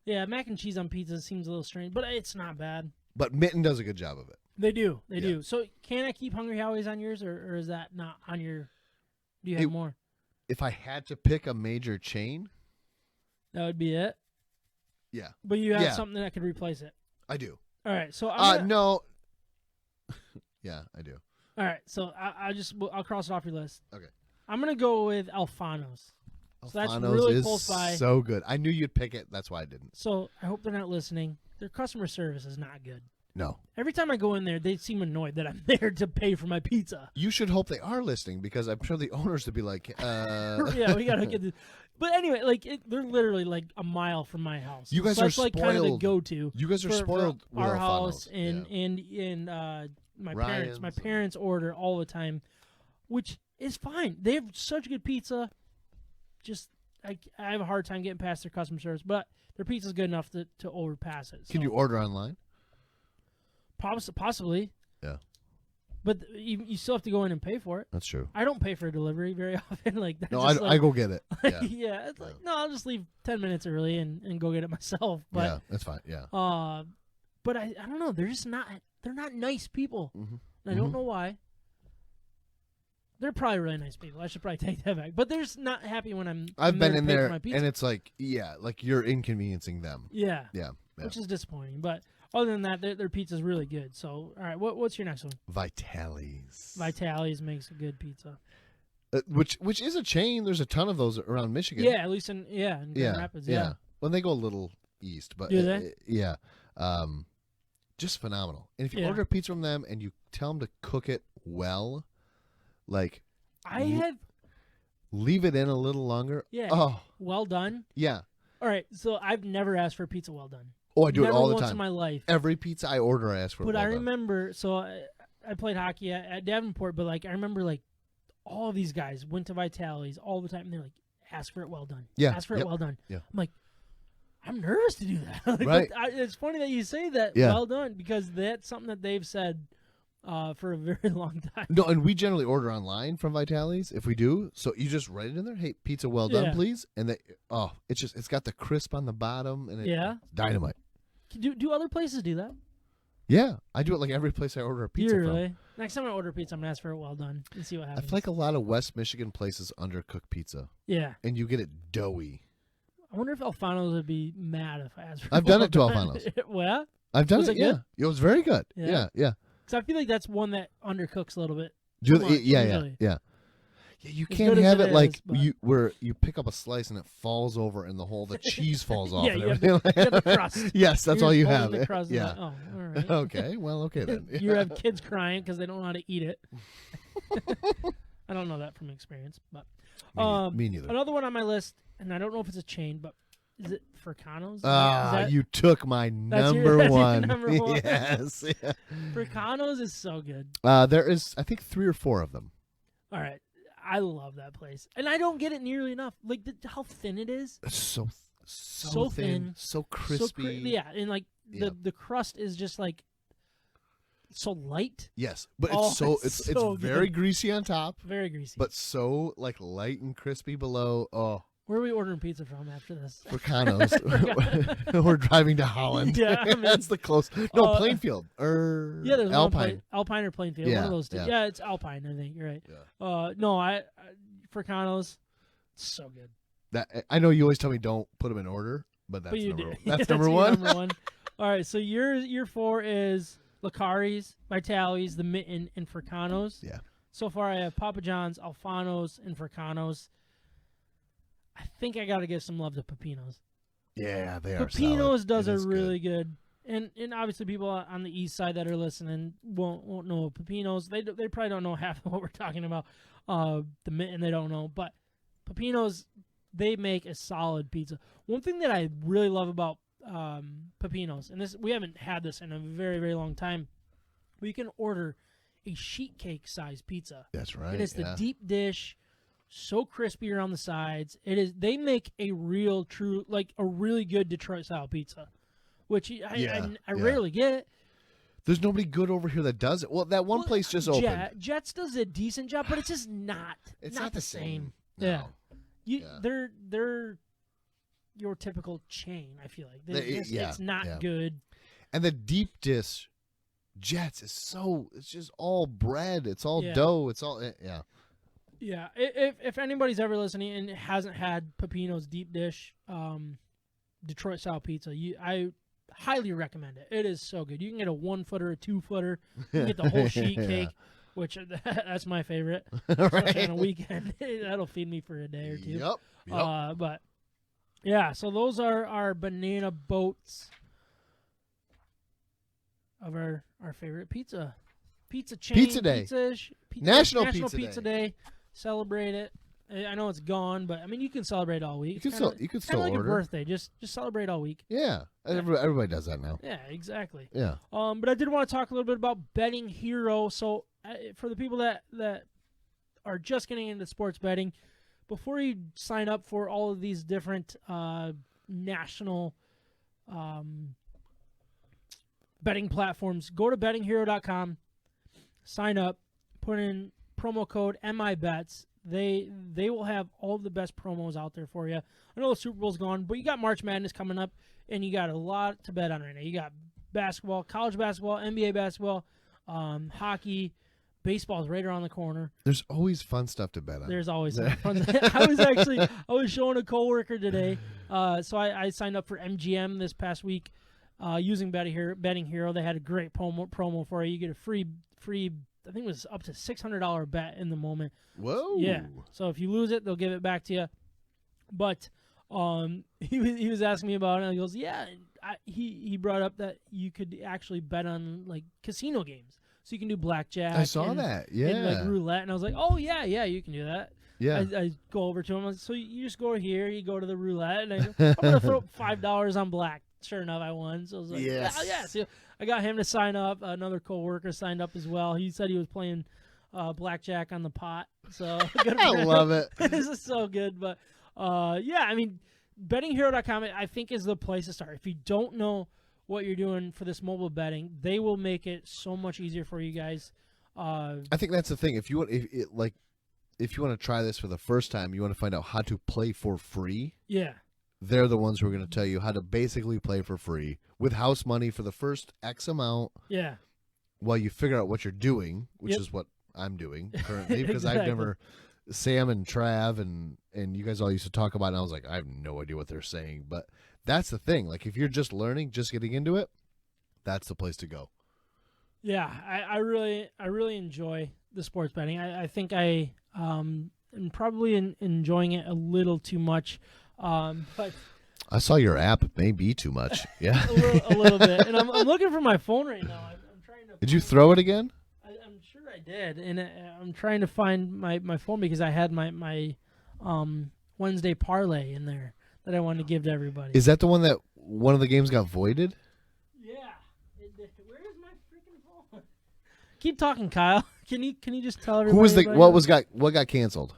Yeah, mac and cheese on pizza seems a little strange, but it's not bad. But Mitten does a good job of it. They do. They Yeah. do. So can I keep Hungry Howie's on yours, or is that not on your? Do you have more? If I had to pick a major chain, That would be it. yeah, But you have Yeah. something that could replace it. I do. All right. So I'm gonna, No. Yeah, I do. all right. So I'll cross it off your list. Okay. I'm gonna go with Alfano's. So that's Alfano's really is close by. so good. I knew you'd pick it. That's why I didn't. So I hope they're not listening. Their customer service is not good. No. Every time I go in there, they seem annoyed that I'm there to pay for my pizza. You should hope they are listening because I'm sure the owners would be like, Yeah, we gotta get this. But anyway, like they're literally like a mile from my house. You guys so are that's like kind of the spoiled. go-to. You guys are for spoiled with our Alfano's. house Yeah. and my parents. My Ryan's. parents order all the time, which is fine. They have such good pizza. Just I have a hard time getting past their customer service, but their pizza's good enough to overpass it. Can so. you order online? Possibly. Yeah. But you still have to go in and pay for it. That's true. I don't pay for delivery very often. Like that's No, just I go get it. Yeah. yeah, it's like no, I'll just leave 10 minutes early and go get it myself. But Yeah, that's fine. Yeah. but I don't know. They're just not they're not nice people. Mm-hmm. And I don't know why. They're probably really nice people. I should probably take that back. But they're just not happy when I've been in there, for my pizza. and it's like, like you're inconveniencing them. Yeah. Yeah. Which is disappointing. But other than that, their pizza's really good. So, all right, what's your next one? Vitale's. Vitale's makes a good pizza. Which is a chain. There's a ton of those around Michigan. Yeah, at least in Grand Rapids. Yeah. Well, they go a little east, but do they? Yeah. Just phenomenal. And if you order a pizza from them and you tell them to cook it well, like leave it in a little longer. Yeah. Oh, well done. yeah. All right, so I've never asked for a pizza well done. Oh, I do it all the Never once time. in my life. Every pizza I order, I ask for. But well I done. remember, so I played hockey at Davenport, but like I remember like all of these guys went to Vitale's all the time, and they're like, ask for it well done. Yeah. Ask for it well done. Yeah. I'm like, I'm nervous to do that. Like, right. but it's funny that you say that well done, because that's something that they've said for a very long time. No, and we generally order online from Vitale's if we do. So you just write it in there. Hey, pizza well done, please. And it's got the crisp on the bottom, and it's dynamite. Do other places do that? Yeah, I do it like every place I order a pizza really? from. Next time I order pizza, I'm gonna ask for it well done and see what happens. I feel like a lot of West Michigan places undercook pizza. Yeah. And you get it doughy. I wonder if Alfano's would be mad if I asked for it. I've done it to Alfano's. Well, I've done was it. it good? It was very good. Yeah. Yeah. Because I feel like that's one that undercooks a little bit. Yeah. You As can't good as have it it like is, where you pick up a slice and it falls over and the cheese falls off. Yeah, and you have everything. you have the crust. Yes, that's You're all you just have. holding the crust and Yeah. like, oh, all right. Okay. Well, okay then. You have kids crying because they don't know how to eat it. I don't know that from experience, but Me neither. another one on my list, and I don't know if it's a chain, but is it Fricano's? You took my number that's one. your number one. Yes. Yeah. Fricano's is so good. There is, I think, 3 or 4 of them. All right. I love that place. And I don't get it nearly enough. Like how thin it is. It's so thin, so crispy. Yeah, and like the crust is just like so light. Yes, but it's very greasy on top. Very greasy. But so like light and crispy below. Oh. Where are we ordering pizza from after this? Fricano's. We're driving to Holland. Yeah, I mean, that's the close. No, Plainfield or there's Alpine. Alpine or Plainfield. Yeah, one of those two. Yeah, it's Alpine. I think you're right. Yeah. No, Fricano's, so good. I know you always tell me don't put them in order, but that's that's number one. Number one. All right, so your 4 is Licari's, Vitale's, the Mitten, and Fricano's. Yeah. So far, I have Papa John's, Alfano's, and Fricano's. I think I got to give some love to Pepino's. Yeah, they are. Pepino's does a really good, and obviously people on the east side that are listening won't know Pepino's. They probably don't know half of what we're talking about. The Mitten they don't know, but Pepino's, they make a solid pizza. One thing that I really love about Pepino's, and this we haven't had this in a very, very long time, but you can order a sheet cake size pizza. That's right. And it's the deep dish. So crispy around the sides. It is. They make a really good Detroit style pizza, which I rarely get. There's nobody good over here that does it. Well, that one place just opened. Jets does a decent job, but it's just not. It's not the same. No. Yeah, they're your typical chain. I feel like it's not good. And the deep dish Jets is it's just all bread. It's all dough. It's all Yeah, if anybody's ever listening and hasn't had Pepino's deep dish, Detroit style pizza, I highly recommend it. It is so good. You can get a 1-footer, a 2-footer. You can get the whole sheet cake, which that's my favorite. Especially on a weekend, that'll feed me for a day or two. Yep. But yeah, so those are our banana boats of our favorite pizza chain, Pizza Day, National Pizza Day. Celebrate it. I know it's gone, but I mean you can celebrate all week. You can still like order. Your birthday. Just celebrate all week. Yeah, everybody does that now. Yeah, exactly. Yeah. But I did want to talk a little bit about Betting Hero. So for the people that are just getting into sports betting, before you sign up for all of these different national betting platforms, go to bettinghero.com, sign up, put in promo code MIBETS. They will have all the best promos out there for you. I know the Super Bowl's gone, but you got March Madness coming up, and you got a lot to bet on right now. You got basketball, college basketball, NBA basketball, hockey, baseball's right around the corner. There's always fun stuff to bet on. There's always some fun. I was showing a coworker today. So I signed up for MGM this past week using Betting Hero. They had a great promo for you. You get a free. I think it was up to $600 bet in the moment. Whoa. Yeah. So if you lose it, they'll give it back to you. But he was asking me about it, and he goes, yeah. He brought up that you could actually bet on like casino games. So you can do blackjack. I saw that. Yeah. And like roulette. And I was like, oh, yeah, you can do that. Yeah. I go over to him. I was like, so you just go here, you go to the roulette, and I go, I'm going to throw $5 on black. Sure enough, I won. So I was like, yes. yeah. So I got him to sign up. Another coworker signed up as well. He said he was playing blackjack on the pot. So good I love it. This is so good. But, yeah, I mean, bettinghero.com, I think, is the place to start. If you don't know what you're doing for this mobile betting, they will make it so much easier for you guys. I think that's the thing. If you want, if you want to try this for the first time, you want to find out how to play for free. Yeah. They're the ones who are going to tell you how to basically play for free with house money for the first X amount. Yeah. While you figure out what you're doing, which Yep. is what I'm doing currently, because Exactly. I've never. Sam and Trav and you guys all used to talk about it, and I was like, I have no idea what they're saying. But that's the thing. Like, if you're just learning, just getting into it, that's the place to go. Yeah, I really enjoy the sports betting. I think I am probably enjoying it a little too much, but I saw your app may be too much. Yeah. a little bit. And I'm looking for my phone right now. I'm trying to. Did you throw it again? I'm sure I did, and I'm trying to find my phone because I had my Wednesday parlay in there that I wanted to give to everybody. Is that the one that one of the games got voided? Yeah. Where is my freaking phone? Keep talking, Kyle. Can you just tell everybody? Who was about what got canceled?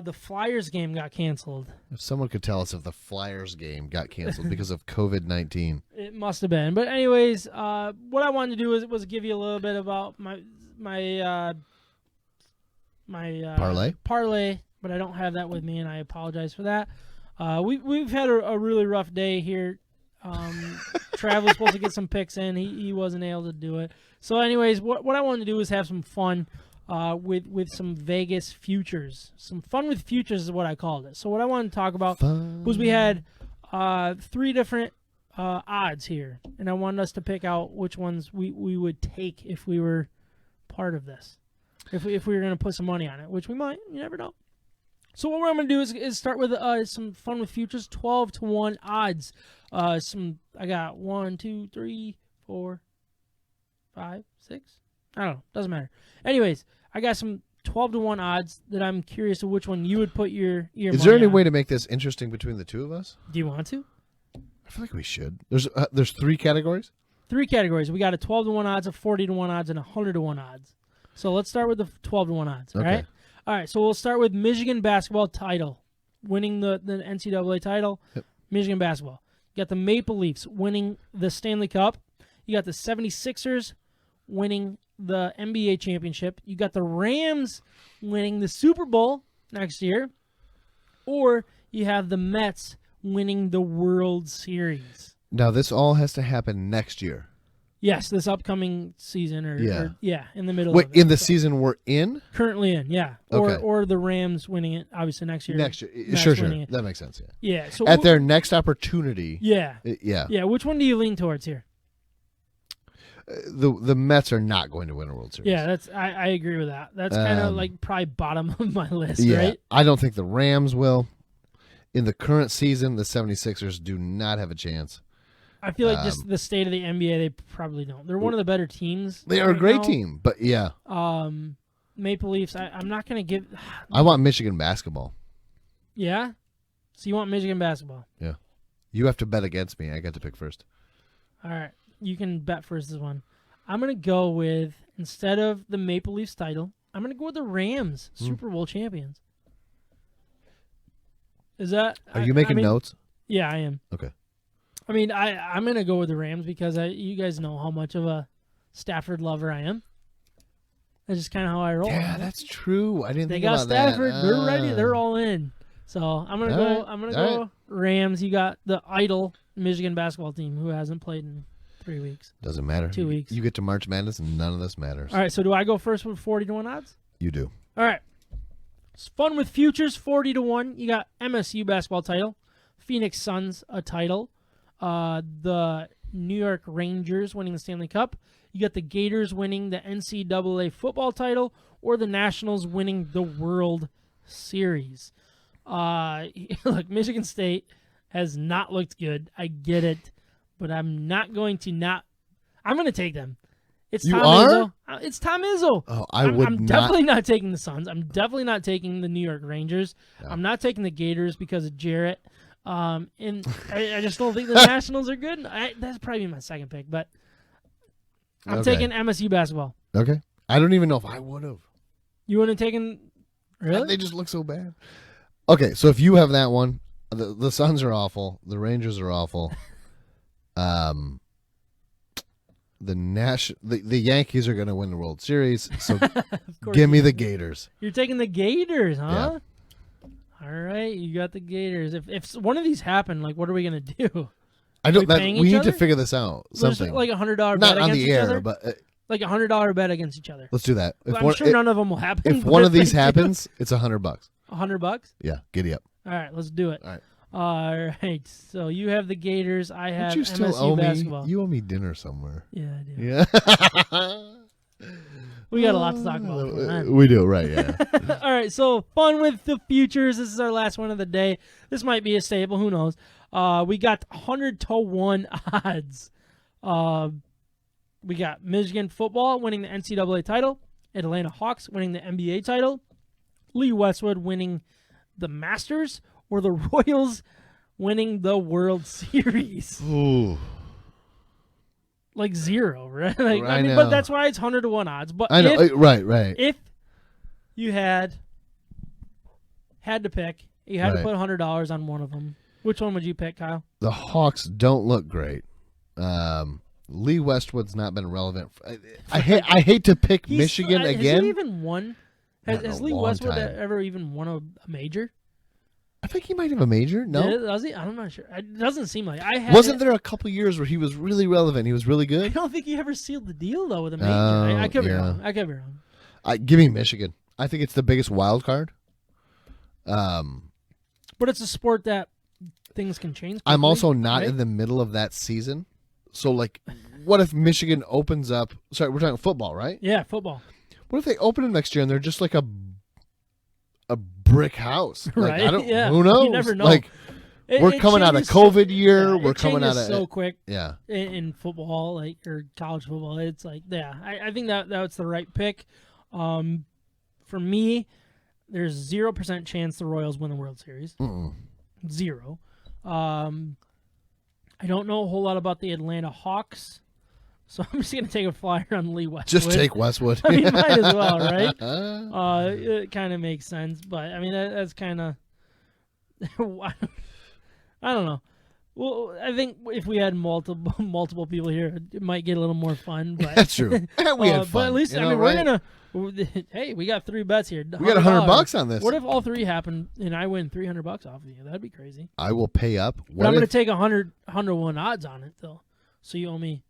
the Flyers game got canceled. If someone could tell us if the Flyers game got canceled because of COVID-19. It must have been. But anyways, what I wanted to do was give you a little bit about my parlay, but I don't have that with me, and I apologize for that. We've had a really rough day here. Trav was supposed to get some picks in. He wasn't able to do it. So anyways, what I wanted to do is have some fun with some Vegas futures. Some fun with futures is what I called it. So what I wanted to talk about was we had 3 different odds here, and I wanted us to pick out which ones we would take if we were part of this. If we were going to put some money on it, which we might. You never know. So what I'm going to do is start with some fun with futures, 12-1 odds. I got 1, 2, 3, 4, 5, 6. I don't know. Doesn't matter. Anyways, I got some 12-1 odds that I'm curious of which one you would put your money Is there any on. way to make this interesting between the two of us? Do you want to? I feel like we should. There's 3 categories? 3 categories. We got a 12-1 odds, a 40-1 odds, and a 100-1 odds. So let's start with the 12-1 odds. All Okay. right. All right. So we'll start with Michigan basketball title, winning the NCAA title. Yep. Michigan basketball. You got the Maple Leafs winning the Stanley Cup. You got the 76ers winning the NBA championship. You got the Rams winning the Super Bowl next year. Or you have the Mets winning the World Series. Now, this all has to happen next year. Yes, this upcoming season in the middle Wait, of it. in the season we're in? Currently in, yeah. Okay. Or the Rams winning it, obviously, next year. Next year. Mets Sure. winning it. That makes sense, yeah. Yeah. So At their next opportunity. Yeah. Yeah. Yeah, which one do you lean towards here? The Mets are not going to win a World Series. Yeah, I agree with that. That's kind of like probably bottom of my list, Yeah. right? I don't think the Rams will. In the current season, the 76ers do not have a chance. I feel like just the state of the NBA, they probably don't. They're one of the better teams. They are a right great now. team, but yeah. Maple Leafs, I'm not going to give... I want Michigan basketball. Yeah? So you want Michigan basketball? Yeah. You have to bet against me. I got to pick first. All right. You can bet first this one. I'm going to go with, instead of the Maple Leafs title, I'm going to go with the Rams, Super Bowl champions. Is that... Are you making notes? Yeah, I am. Okay. I mean, I'm going to go with the Rams because you guys know how much of a Stafford lover I am. That's just kind of how I roll. Yeah, that's true. I didn't They think got about Stafford. that. They're ready. They're all in. So I'm gonna All go. right. I'm gonna All go Rams. You got the idle Michigan basketball team who hasn't played in 3 weeks. Doesn't matter. 2 weeks. You get to March Madness, and none of this matters. All right, so do I go first with 40-1 odds? You do. All right. It's fun with futures, 40-1. You got MSU basketball title, Phoenix Suns a title, the New York Rangers winning the Stanley Cup. You got the Gators winning the NCAA football title, or the Nationals winning the World Series. Look, Michigan State has not looked good. I get it, but I'm not going to not. I'm going to take them. It's You Tom are? Izzo. It's Tom Izzo. Oh, I'm definitely not taking the Suns. I'm definitely not taking the New York Rangers. Yeah. I'm not taking the Gators because of Jarrett. And I just don't think the Nationals are good. That's probably my second pick, but I'm taking MSU basketball. Okay. I don't even know if I would have. You wouldn't have taken. Really? They just look so bad. Okay, so if you have that one, the Suns are awful. The Rangers are awful. The Yankees are going to win the World Series. So give me the Gators. You're taking the Gators, huh? Yeah. All right, you got the Gators. If one of these happen, like, what are we going to do? I don't. We We need to figure this out. Something like $100 bet not on against the each air, other? but like $100 bet against each other. let's do that. I'm sure none of them will happen. If but one of these they do- happens, it's $100. $100. Yeah, giddy up. All right, let's do it. All right. All right. So you have the Gators. I have Don't you still MSU owe basketball. me? You owe me dinner somewhere. Yeah, I do. Yeah. We got a lot to talk about. Man. We do, right? Yeah. All right. So fun with the futures. This is our last one of the day. This might be a staple. Who knows? We got 100-1 odds. We got Michigan football winning the NCAA title, Atlanta Hawks winning the NBA title, Lee Westwood winning the Masters, or the Royals winning the World Series. Ooh. Like zero, right? Like, I know. But that's why it's 100-1 odds. But I know. Right. if you had to pick, you had to Right. put $100 on one of them. Which one would you pick, Kyle? The Hawks don't look great. Lee Westwood's not been relevant. I hate to pick Michigan again. Has he even won? Not in Has a Lee long Westwood time. ever even won a major? I think he might have a major. No, Does he? I'm not sure. It doesn't seem like. wasn't there a couple years where he was really relevant? He was really I good. don't think he ever sealed the deal though with a major. Oh, I could be yeah. wrong. I could be wrong. Give me Michigan. I think it's the biggest wild card. But it's a sport that things can change. I'm quickly, also not right? in the middle of that season. So, like, what if Michigan opens up? Sorry, we're talking football, right? Yeah, football. What if they open it next year and they're just like a brick house? Like, Right? I don't. Yeah. Who knows? You never know. Like, we're It coming out of changes COVID year. Yeah, We're it coming out changes of so quick yeah. in football, like or college football. It's like I think that's the right pick. For me, there's 0% chance the Royals win the World Series. Mm-mm. 0. I don't know a whole lot about the Atlanta Hawks, so I'm just gonna take a flyer on Lee Westwood. Just take Westwood. I mean, might as well, right? It kind of makes sense, but I mean that's kind of I don't know. Well, I think if we had multiple people here, it might get a little more fun. But That's true. We had fun. But at least you I know, mean right? we're gonna. Hey, we got 3 bets here. We got $100 on this. What if all 3 happen and I win $300 off of you? That'd be crazy. I will pay up. But I'm gonna take 101 odds on it though. So you owe me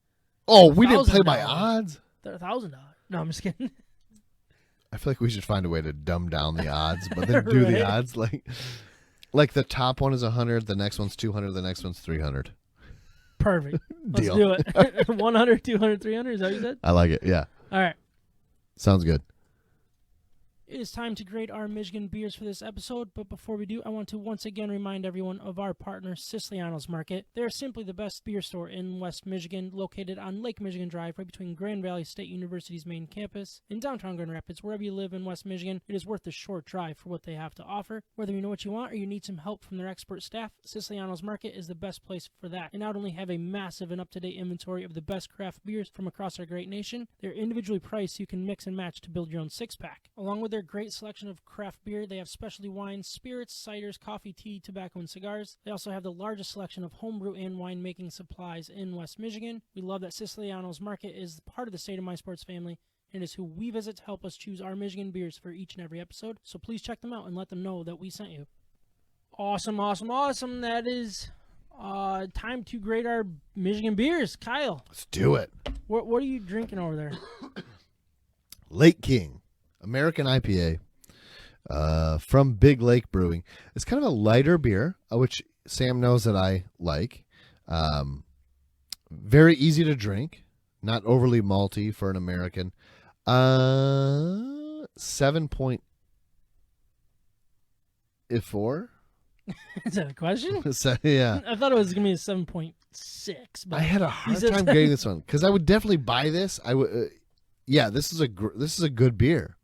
Oh, we didn't play by $1,000. odds. $1,000. No, I'm just kidding. I feel like we should find a way to dumb down the odds, but then do the Right. odds like the top one is 100, the next one's 200, the next one's 300. Perfect. Let's Deal. do it. 100, 200, 300. Is that what you said? I like it. Yeah, All right. sounds good. It is time to grade our Michigan beers for this episode, but before we do, I want to once again remind everyone of our partner, Siciliano's Market. They are simply the best beer store in West Michigan, located on Lake Michigan Drive, right between Grand Valley State University's main campus. In downtown Grand Rapids, wherever you live in West Michigan, it is worth the short drive for what they have to offer. Whether you know what you want or you need some help from their expert staff, Siciliano's Market is the best place for that. They not only have a massive and up-to-date inventory of the best craft beers from across our great nation, they're individually priced so you can mix and match to build your own six-pack. Along with their great selection of craft beer, they have specialty wines, spirits, ciders, coffee, tea, tobacco, and cigars. They also have the largest selection of homebrew and winemaking supplies in West Michigan. We love that Siciliano's Market is part of the State of My Sports family and is who we visit to help us choose our Michigan beers for each and every episode. So please check them out and let them know that we sent you. Awesome. That is Time to grade our Michigan beers. Kyle, Let's do it. what are you drinking over there? Lake King, American IPA, from Big Lake Brewing. It's kind of a lighter beer, which Sam knows that I like. Very easy to drink, not overly malty for an American. 7.4. Is that a question? So, yeah. I thought it was gonna be a 7.6. But I had a hard said- time getting this one because I would definitely buy this. I would. Yeah, this is a good beer.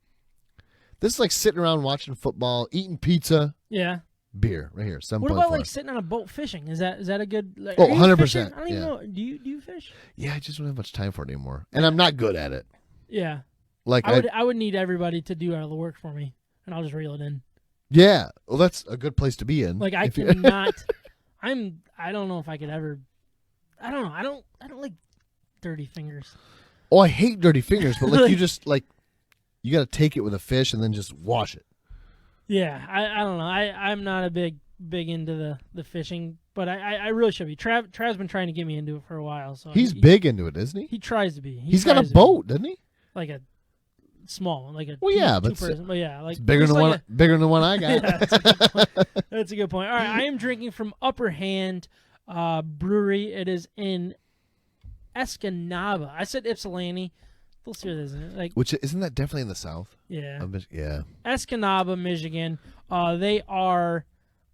This is like sitting around watching football, eating pizza. Yeah. Beer right here. 7.4. What about like sitting on a boat fishing? Is that a good? Like, Oh, are you 100%, fishing? I don't even yeah. know. Do you fish? Yeah, I just don't have much time for it anymore, and I'm not good at it. Yeah. Like I would need everybody to do all the work for me, and I'll just reel it in. yeah. Well, that's a good place to be in. Like I if you- cannot. I don't know if I could ever. I don't know. I don't like dirty fingers. Oh, I hate dirty fingers, but like you just like you got to take it with a fish and then just wash it. Yeah, I don't know. I'm not a big into the fishing, but I really should be. Trav's been trying to get me into it for a while, so He's big into it, isn't he? He tries to be. He's got a tries to be. boat, doesn't he? Like a small one, like a Well, yeah, but two-person. But yeah, like It's bigger just than like bigger than the one I Yeah, got. that's a good point. That's a good point. All right, I am drinking from Upper Hand Brewery. It is in Escanaba. I said Ypsilanti. We'll see what it is. Like, Which isn't that definitely in the south? yeah, Yeah. Escanaba, Michigan. They are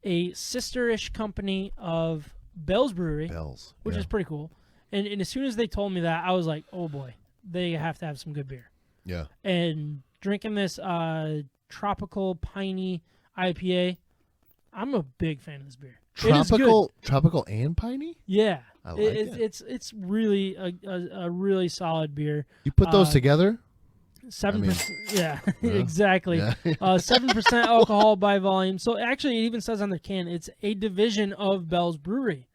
a sisterish company of Bell's Brewery, Bells. which yeah. is pretty cool. And as soon as they told me that, I was like, oh boy, they have to have some good beer. Yeah. And drinking this tropical piney IPA, I'm a big fan of this beer. It is good. Tropical and piney? Yeah, I like it. It's really a really solid beer. You put those together? 7%. Yeah, Yeah. exactly. Yeah. 7% alcohol by volume. So actually, it even says on the can it's a division of Bell's Brewery.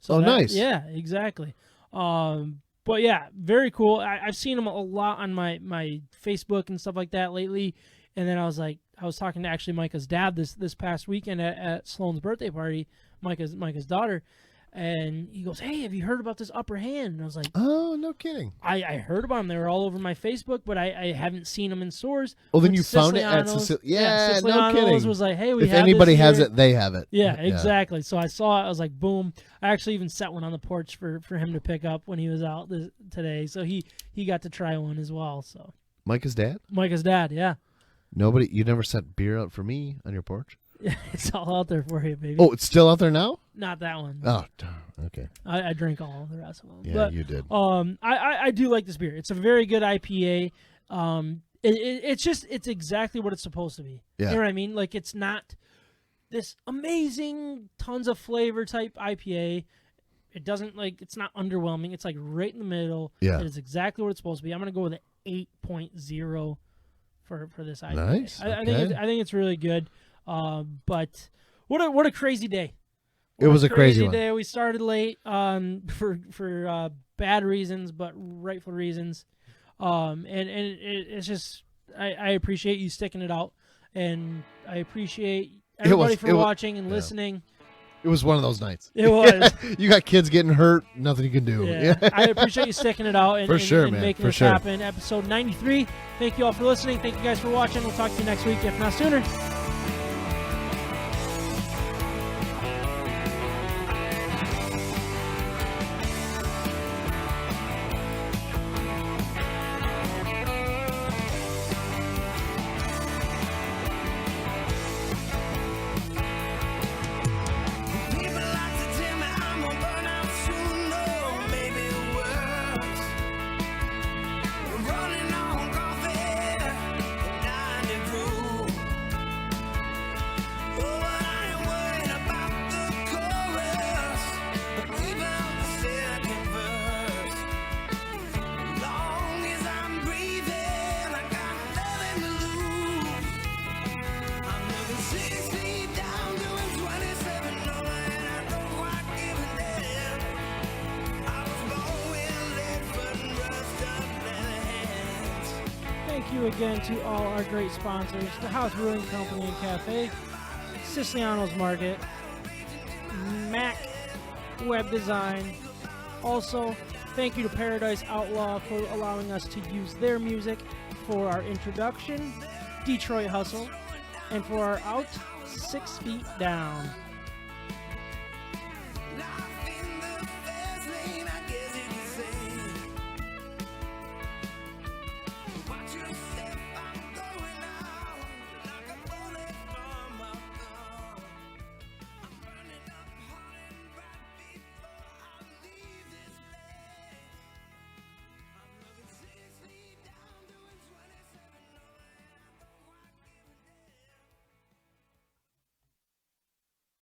So Oh, nice. Yeah, exactly. But yeah, very cool. I've seen them a lot on my Facebook and stuff like that lately. And then I was talking to actually Micah's dad this past weekend at Sloan's birthday party, Micah's daughter, and he goes, "Hey, have you heard about this Upper Hand?" And I was like, Oh, no kidding. I heard about them. They were all over my Facebook, but I haven't seen them in stores. Oh, then When you found it at Siciliano's- Yeah, no Siciliano's kidding. was like, hey, we If have anybody this has here. it, they have it. Yeah, exactly. So I saw it. I was like, boom. I actually even set one on the porch for him to pick up when he was out today. So he got to try one as well. So Micah's dad? Micah's dad, yeah. You never set beer out for me on your porch? It's all out there for you, baby. Oh, it's still out there now? Not that one. Oh, darn. Okay. I drink all the rest of them. Yeah, but, you did. I do like this beer. It's a very good IPA. It's exactly what it's supposed to be. Yeah. You know what I mean? Like, it's not this amazing tons of flavor type IPA. It doesn't it's not underwhelming. It's like right in the middle. Yeah. It is exactly what it's supposed to be. I'm gonna go with an 8.0 for this IPA. Nice. I Okay. think it's really good. But what a crazy day. It was a crazy one. day. We started late for bad reasons, but rightful reasons. And it's just I appreciate you sticking it out, and I appreciate everybody for watching and listening. It was one of those nights. It was. You got kids getting hurt, nothing you can do. Yeah. I appreciate you sticking it out and, For sure, and man. making For this sure. happen. Episode 93. Thank you all for listening. Thank you guys for watching. We'll talk to you next week, if not sooner. People like to tell me I'm gonna burn out soon, no, maybe worse. Running on coffee, 90 proof. Oh, but I ain't worried about the chorus, or even the second verse. Long as I'm breathing, I got nothing to lose. I'm living 6 feet down, doing 27 over, and I don't quite give a damn. I was born with lead foot and rust up leather hands. Thank you again to all our great sponsors, the House Brewing Company and Cafe, Siciliano's Market, Mac web design. Also, thank you to Paradise Outlaw for allowing us to use their music for our introduction, Detroit Hustle, and for our out, 6 Feet Down.